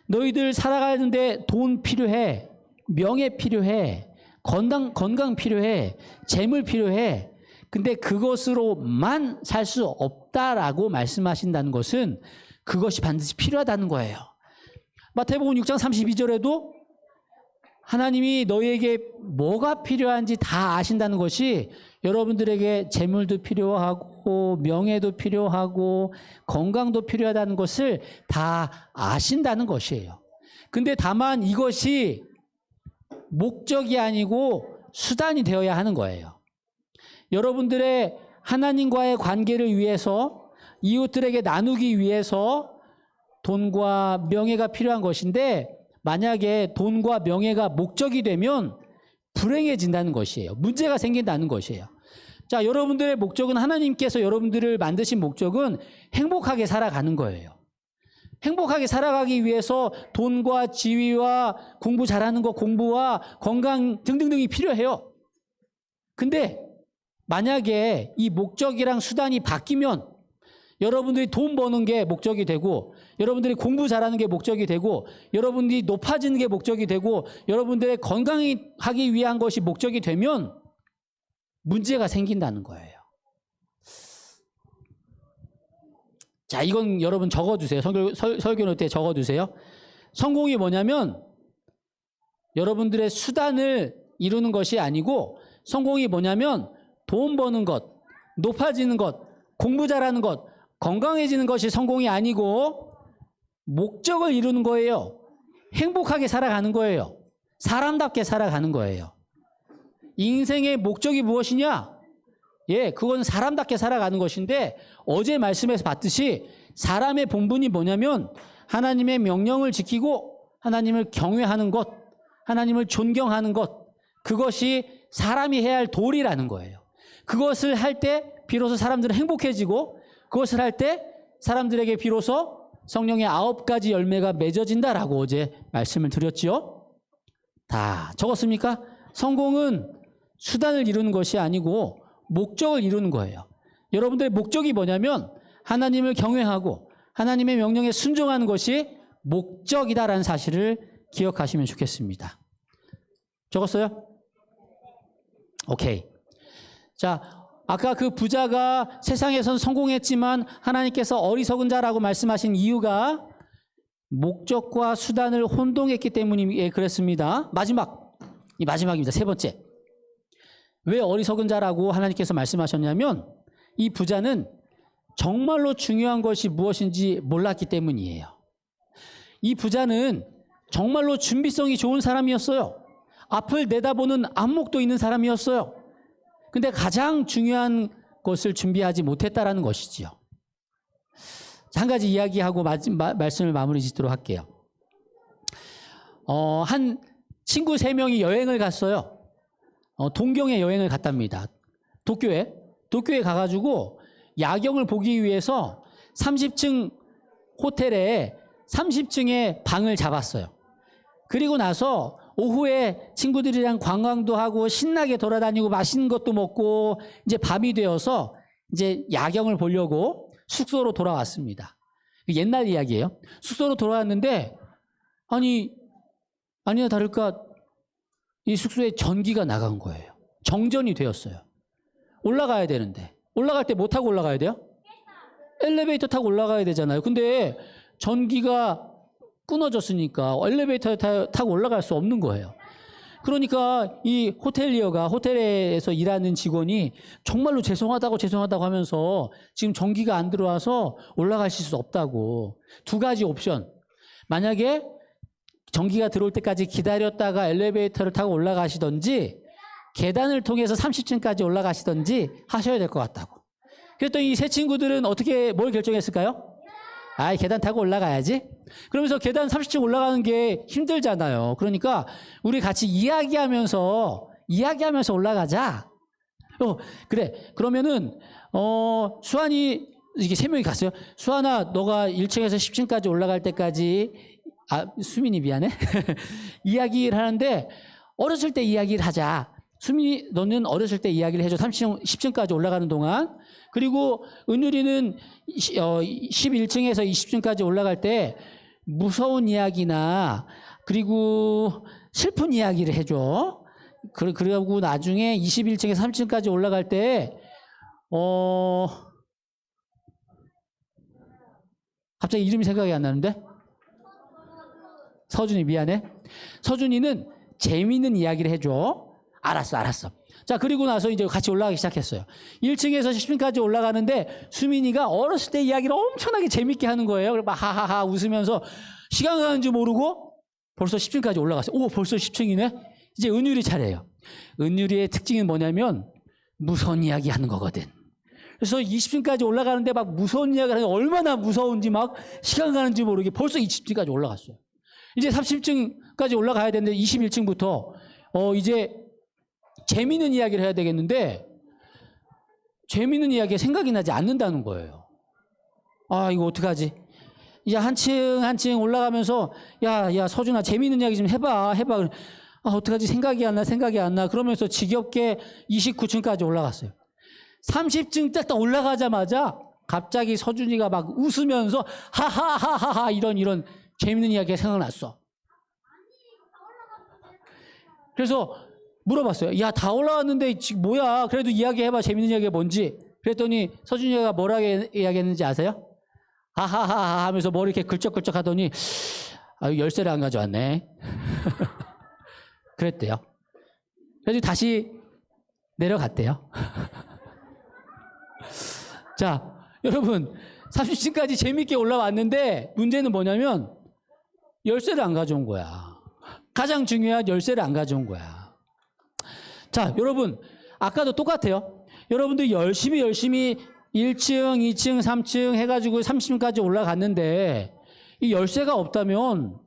너희들 살아가는데 돈 필요해, 명예 필요해, 건강 필요해, 재물 필요해. 근데 그것으로만 살 수 없다라고 말씀하신다는 것은 그것이 반드시 필요하다는 거예요. 마태복음 6장 32절에도 하나님이 너희에게 뭐가 필요한지 다 아신다는 것이 여러분들에게 재물도 필요하고 명예도 필요하고 건강도 필요하다는 것을 다 아신다는 것이에요. 근데 다만 이것이 목적이 아니고 수단이 되어야 하는 거예요. 여러분들의 하나님과의 관계를 위해서 이웃들에게 나누기 위해서 돈과 명예가 필요한 것인데 만약에 돈과 명예가 목적이 되면 불행해진다는 것이에요. 문제가 생긴다는 것이에요. 자, 여러분들의 목적은 하나님께서 여러분들을 만드신 목적은 행복하게 살아가는 거예요. 행복하게 살아가기 위해서 돈과 지위와 공부 잘하는 거, 공부와 건강 등등등이 필요해요. 근데 만약에 이 목적이랑 수단이 바뀌면 여러분들이 돈 버는 게 목적이 되고 여러분들이 공부 잘하는 게 목적이 되고 여러분들이 높아지는 게 목적이 되고 여러분들의 건강하기 위한 것이 목적이 되면 문제가 생긴다는 거예요. 자, 이건 여러분 적어두세요. 설교 노트에 적어두세요. 성공이 뭐냐면 여러분들의 수단을 이루는 것이 아니고 성공이 뭐냐면 돈 버는 것, 높아지는 것, 공부 잘하는 것, 건강해지는 것이 성공이 아니고 목적을 이루는 거예요. 행복하게 살아가는 거예요. 사람답게 살아가는 거예요. 인생의 목적이 무엇이냐? 그건 사람답게 살아가는 것인데 어제 말씀에서 봤듯이 사람의 본분이 뭐냐면 하나님의 명령을 지키고 하나님을 경외하는 것, 하나님을 존경하는 것, 그것이 사람이 해야 할 도리라는 거예요. 그것을 할 때 비로소 사람들은 행복해지고 그것을 할 때 사람들에게 비로소 성령의 9가지 열매가 맺어진다라고 어제 말씀을 드렸지요. 다 적었습니까? 성공은 수단을 이루는 것이 아니고 목적을 이루는 거예요. 여러분들의 목적이 뭐냐면 하나님을 경외하고 하나님의 명령에 순종하는 것이 목적이다라는 사실을 기억하시면 좋겠습니다. 적었어요? 오케이. 자, 아까 그 부자가 세상에선 성공했지만 하나님께서 어리석은 자라고 말씀하신 이유가 목적과 수단을 혼동했기 때문에 그랬습니다. 이 마지막입니다. 세 번째. 왜 어리석은 자라고 하나님께서 말씀하셨냐면 이 부자는 정말로 중요한 것이 무엇인지 몰랐기 때문이에요. 이 부자는 정말로 준비성이 좋은 사람이었어요. 앞을 내다보는 안목도 있는 사람이었어요. 근데 가장 중요한 것을 준비하지 못했다라는 것이지요. 한 가지 이야기하고 말씀을 마무리 짓도록 할게요. 한 친구 3명이 여행을 갔어요. 동경에 여행을 갔답니다. 도쿄에 가가지고 야경을 보기 위해서 30층 호텔에 30층에 방을 잡았어요. 그리고 나서 오후에 친구들이랑 관광도 하고 신나게 돌아다니고 맛있는 것도 먹고 이제 밤이 되어서 이제 야경을 보려고 숙소로 돌아왔습니다. 옛날 이야기예요. 숙소로 돌아왔는데 아니나 다를까 이 숙소에 전기가 나간 거예요. 정전이 되었어요. 올라가야 되는데 올라갈 때 뭐 타고 올라가야 돼요? 엘리베이터 타고 올라가야 되잖아요. 근데 전기가 끊어졌으니까 엘리베이터 타고 올라갈 수 없는 거예요. 그러니까 이 호텔리어가 호텔에서 일하는 직원이 정말로 죄송하다고 하면서 지금 전기가 안 들어와서 올라가실 수 없다고. 2가지 옵션. 만약에 전기가 들어올 때까지 기다렸다가 엘리베이터를 타고 올라가시든지 계단을 통해서 30층까지 올라가시든지 하셔야 될 것 같다고. 그랬더니 이 세 친구들은 뭘 결정했을까요? 계단 타고 올라가야지. 그러면서 계단 30층 올라가는 게 힘들잖아요. 그러니까 우리 같이 이야기하면서 올라가자. 그래. 그러면은 수환이 이게 3명이 갔어요. 수환아, 너가 1층에서 10층까지 올라갈 때까지 수민이 미안해. 이야기를 하는데 어렸을 때 이야기를 하자. 수민이 너는 어렸을 때 이야기를 해줘. 10층까지 올라가는 동안. 그리고 은율이는 11층에서 20층까지 올라갈 때 무서운 이야기나 그리고 슬픈 이야기를 해줘. 그리고 나중에 21층에서 30층까지 올라갈 때 갑자기 이름이 생각이 안 나는데? 서준이 미안해. 서준이는 재미있는 이야기를 해줘. 알았어. 자, 그리고 나서 이제 같이 올라가기 시작했어요. 1층에서 10층까지 올라가는데 수민이가 어렸을 때 이야기를 엄청나게 재밌게 하는 거예요. 그래서 막 하하하 웃으면서 시간 가는 줄 모르고 벌써 10층까지 올라갔어요. 오, 벌써 10층이네? 이제 은율이 차례예요. 은율이의 특징은 뭐냐면 무서운 이야기 하는 거거든. 그래서 20층까지 올라가는데 막 무서운 이야기를 하는 게 얼마나 무서운지 막 시간 가는 줄 모르게 벌써 20층까지 올라갔어요. 이제 30층까지 올라가야 되는데 21층부터 이제 재미있는 이야기를 해야 되겠는데 재미있는 이야기가 생각이 나지 않는다는 거예요. 이거 어떡하지? 이제 한 층 올라가면서 야 서준아 재미있는 이야기 좀 해봐. 어떡하지? 생각이 안 나. 그러면서 지겹게 29층까지 올라갔어요. 30층 딱 올라가자마자 갑자기 서준이가 막 웃으면서 하하하하하 이런 재미있는 이야기가 생각났어. 그래서 물어봤어요. 야, 다 올라왔는데 지금 뭐야? 그래도 이야기해봐. 재밌는 이야기가 뭔지. 그랬더니 서준이가 뭐라고 이야기했는지 아세요? 하하하하 하면서 머리 이렇게 긁적긁적 하더니 열쇠를 안 가져왔네. 그랬대요. 그래서 다시 내려갔대요. 자, 여러분 30층까지 재밌게 올라왔는데 문제는 뭐냐면 열쇠를 안 가져온 거야. 가장 중요한 열쇠를 안 가져온 거야. 자, 여러분 아까도 똑같아요. 여러분들 열심히 1층, 2층, 3층 해가지고 30층까지 올라갔는데 이 열쇠가 없다면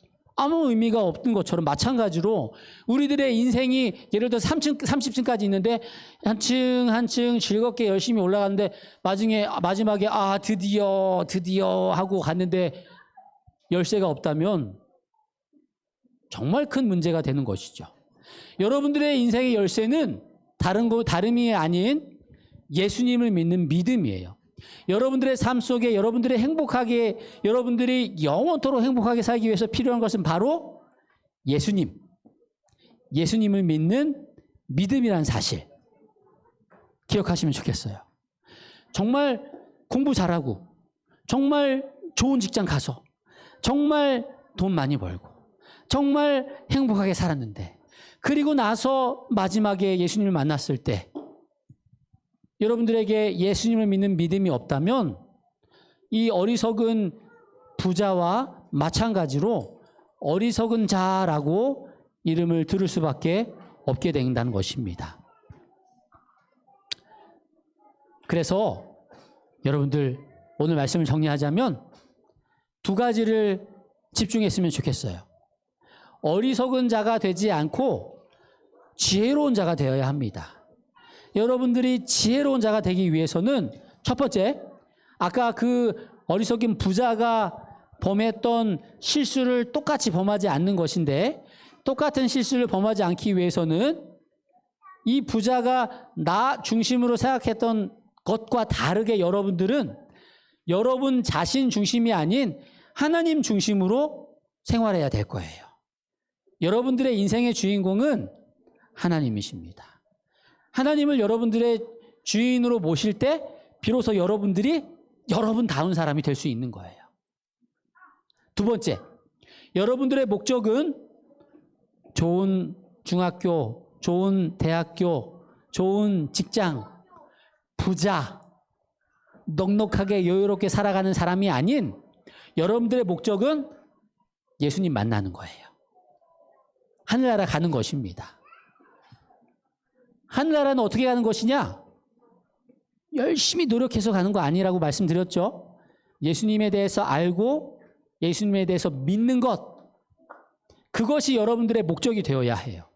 아무 의미가 없는 것처럼 마찬가지로 우리들의 인생이 예를 들어 30층까지 있는데 한층 즐겁게 열심히 올라가는데 마지막에 드디어 하고 갔는데 열쇠가 없다면 정말 큰 문제가 되는 것이죠. 여러분들의 인생의 열쇠는 다름이 아닌 예수님을 믿는 믿음이에요. 여러분들의 삶 속에 여러분들이 영원토록 행복하게 살기 위해서 필요한 것은 바로 예수님을 믿는 믿음이라는 사실 기억하시면 좋겠어요. 정말 공부 잘하고 정말 좋은 직장 가서 정말 돈 많이 벌고 정말 행복하게 살았는데 그리고 나서 마지막에 예수님을 만났을 때 여러분들에게 예수님을 믿는 믿음이 없다면 이 어리석은 부자와 마찬가지로 어리석은 자라고 이름을 들을 수밖에 없게 된다는 것입니다. 그래서 여러분들 오늘 말씀을 정리하자면 두 가지를 집중했으면 좋겠어요. 어리석은 자가 되지 않고 지혜로운 자가 되어야 합니다. 여러분들이 지혜로운 자가 되기 위해서는 첫 번째, 아까 그 어리석은 부자가 범했던 실수를 똑같이 범하지 않는 것인데 똑같은 실수를 범하지 않기 위해서는 이 부자가 나 중심으로 생각했던 것과 다르게 여러분들은 여러분 자신 중심이 아닌 하나님 중심으로 생활해야 될 거예요. 여러분들의 인생의 주인공은 하나님이십니다. 하나님을 여러분들의 주인으로 모실 때 비로소 여러분들이 여러분다운 사람이 될 수 있는 거예요. 두 번째, 여러분들의 목적은 좋은 중학교, 좋은 대학교, 좋은 직장, 부자, 넉넉하게 여유롭게 살아가는 사람이 아닌 여러분들의 목적은 예수님 만나는 거예요. 하늘나라 가는 것입니다. 하늘나라는 어떻게 가는 것이냐? 열심히 노력해서 가는 거 아니라고 말씀드렸죠. 예수님에 대해서 알고 예수님에 대해서 믿는 것, 그것이 여러분들의 목적이 되어야 해요.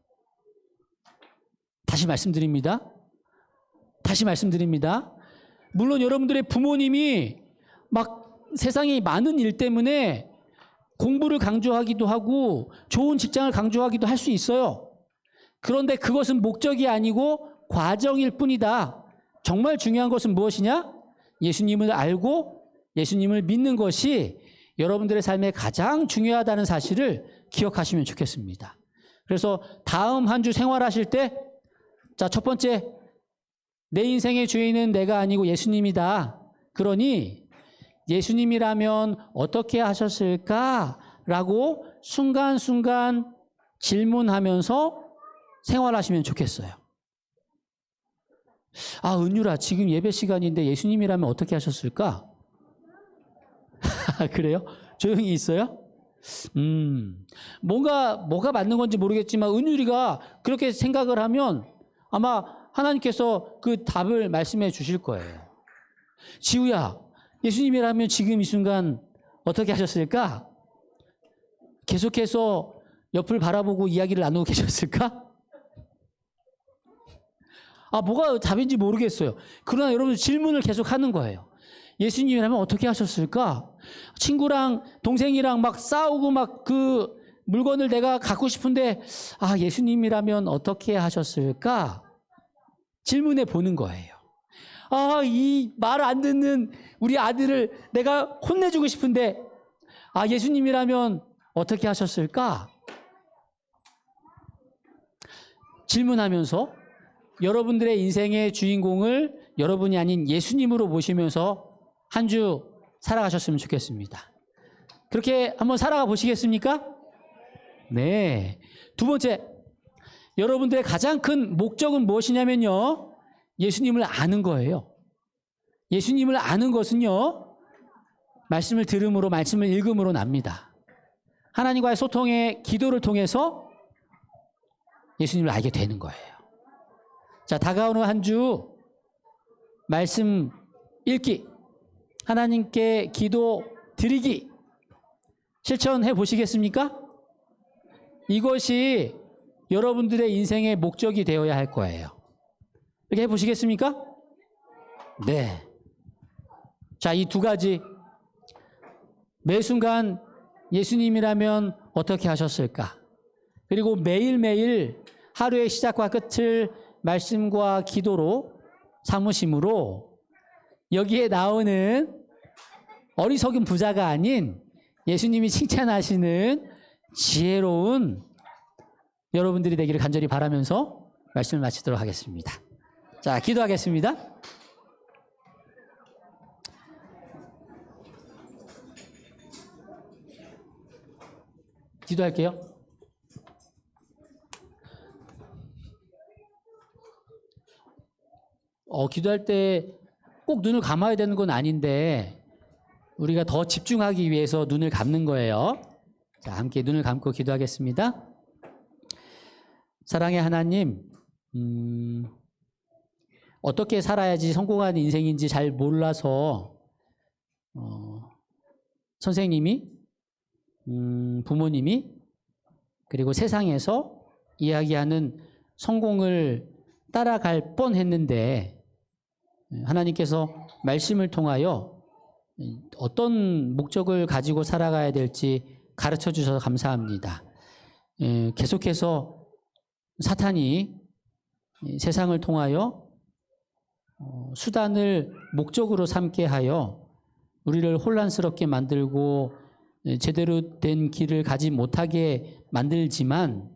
다시 말씀드립니다. 물론 여러분들의 부모님이 막 세상에 많은 일 때문에 공부를 강조하기도 하고 좋은 직장을 강조하기도 할 수 있어요. 그런데 그것은 목적이 아니고 과정일 뿐이다. 정말 중요한 것은 무엇이냐? 예수님을 알고 예수님을 믿는 것이 여러분들의 삶에 가장 중요하다는 사실을 기억하시면 좋겠습니다. 그래서 다음 한 주 생활하실 때, 자, 첫 번째, 내 인생의 주인은 내가 아니고 예수님이다. 그러니 예수님이라면 어떻게 하셨을까라고 순간순간 질문하면서 생활하시면 좋겠어요. 아, 은유라, 지금 예배 시간인데 예수님이라면 어떻게 하셨을까? 그래요? 조용히 있어요? 뭐가 맞는 건지 모르겠지만 은유리가 그렇게 생각을 하면 아마 하나님께서 그 답을 말씀해 주실 거예요. 지우야, 예수님이라면 지금 이 순간 어떻게 하셨을까? 계속해서 옆을 바라보고 이야기를 나누고 계셨을까? 뭐가 답인지 모르겠어요. 그러나 여러분 질문을 계속 하는 거예요. 예수님이라면 어떻게 하셨을까? 친구랑 동생이랑 막 싸우고 막 그 물건을 내가 갖고 싶은데 예수님이라면 어떻게 하셨을까? 질문해 보는 거예요. 이 말 안 듣는 우리 아들을 내가 혼내주고 싶은데 예수님이라면 어떻게 하셨을까? 질문하면서 여러분들의 인생의 주인공을 여러분이 아닌 예수님으로 모시면서 한 주 살아가셨으면 좋겠습니다. 그렇게 한번 살아가 보시겠습니까? 네. 두 번째, 여러분들의 가장 큰 목적은 무엇이냐면요, 예수님을 아는 거예요. 예수님을 아는 것은요, 말씀을 들음으로, 말씀을 읽음으로 납니다. 하나님과의 소통의 기도를 통해서 예수님을 알게 되는 거예요. 자, 다가오는 한 주 말씀 읽기, 하나님께 기도 드리기 실천해 보시겠습니까? 이것이 여러분들의 인생의 목적이 되어야 할 거예요. 이렇게 해보시겠습니까? 네. 자, 이 두 가지. 매 순간 예수님이라면 어떻게 하셨을까? 그리고 매일매일 하루의 시작과 끝을 말씀과 기도로 사무심으로 여기에 나오는 어리석은 부자가 아닌 예수님이 칭찬하시는 지혜로운 여러분들이 되기를 간절히 바라면서 말씀을 마치도록 하겠습니다. 자, 기도하겠습니다. 기도할게요. 기도할 때 꼭 눈을 감아야 되는 건 아닌데 우리가 더 집중하기 위해서 눈을 감는 거예요. 자, 함께 눈을 감고 기도하겠습니다. 사랑의 하나님, 어떻게 살아야지 성공한 인생인지 잘 몰라서 선생님이, 부모님이, 그리고 세상에서 이야기하는 성공을 따라갈 뻔했는데 하나님께서 말씀을 통하여 어떤 목적을 가지고 살아가야 될지 가르쳐 주셔서 감사합니다. 계속해서 사탄이 세상을 통하여 수단을 목적으로 삼게 하여 우리를 혼란스럽게 만들고 제대로 된 길을 가지 못하게 만들지만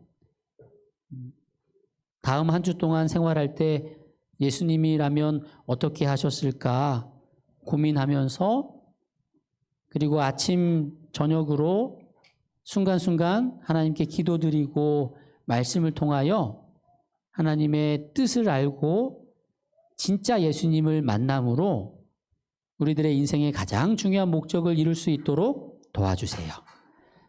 다음 한 주 동안 생활할 때 예수님이라면 어떻게 하셨을까 고민하면서 그리고 아침 저녁으로 순간순간 하나님께 기도드리고 말씀을 통하여 하나님의 뜻을 알고 진짜 예수님을 만남으로 우리들의 인생의 가장 중요한 목적을 이룰 수 있도록 도와주세요.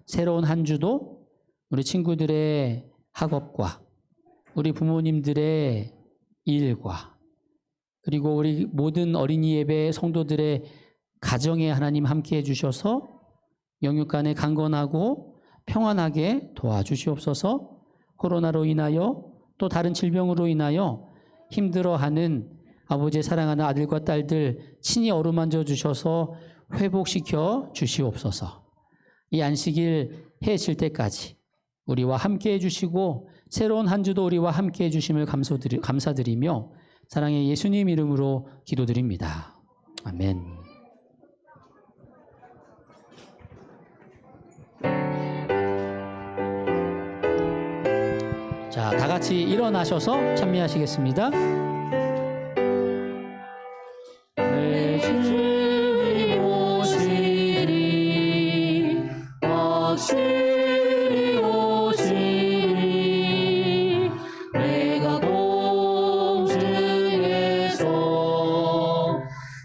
새로운 한 주도 우리 친구들의 학업과 우리 부모님들의 일과 그리고 우리 모든 어린이 예배 성도들의 가정에 하나님 함께 해주셔서 영육간에 강건하고 평안하게 도와주시옵소서. 코로나로 인하여 또 다른 질병으로 인하여 힘들어하는 아버지의 사랑하는 아들과 딸들 친히 어루만져 주셔서 회복시켜 주시옵소서. 이 안식일 해질 때까지 우리와 함께 해주시고 새로운 한 주도 우리와 함께 해주심을 감사드리며 사랑의 예수님 이름으로 기도드립니다. 아멘. 자, 다 같이 일어나셔서 찬미하시겠습니다. 내 주님 오시리 확실히 오시리 내가 공중에서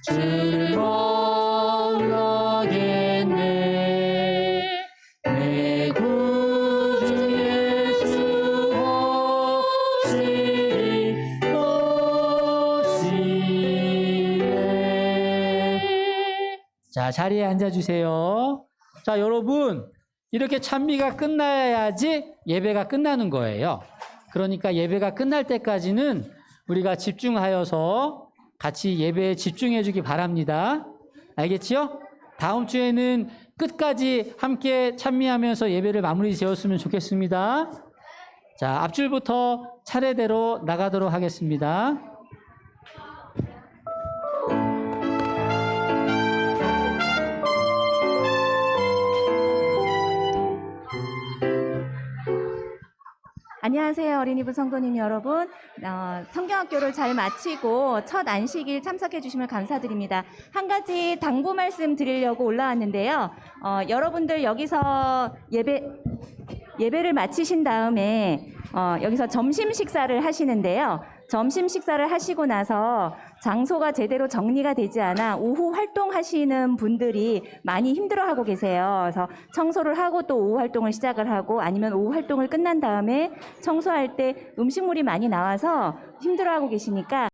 주를 만나겠네 내 구주 예수 자, 자리에 앉아주세요. 자, 여러분, 이렇게 찬미가 끝나야지 예배가 끝나는 거예요. 그러니까 예배가 끝날 때까지는 우리가 집중하여서 같이 예배에 집중해 주기 바랍니다. 알겠지요? 다음 주에는 끝까지 함께 찬미하면서 예배를 마무리 지었으면 좋겠습니다. 자, 앞줄부터 차례대로 나가도록 하겠습니다. 안녕하세요. 어린이부 성도님 여러분. 성경학교를 잘 마치고 첫 안식일 참석해 주시면 감사드립니다. 한 가지 당부 말씀 드리려고 올라왔는데요. 여러분들 여기서 예배를 마치신 다음에 여기서 점심 식사를 하시는데요. 점심 식사를 하시고 나서 장소가 제대로 정리가 되지 않아 오후 활동하시는 분들이 많이 힘들어하고 계세요. 그래서 청소를 하고 또 오후 활동을 시작을 하고 아니면 오후 활동을 끝난 다음에 청소할 때 음식물이 많이 나와서 힘들어하고 계시니까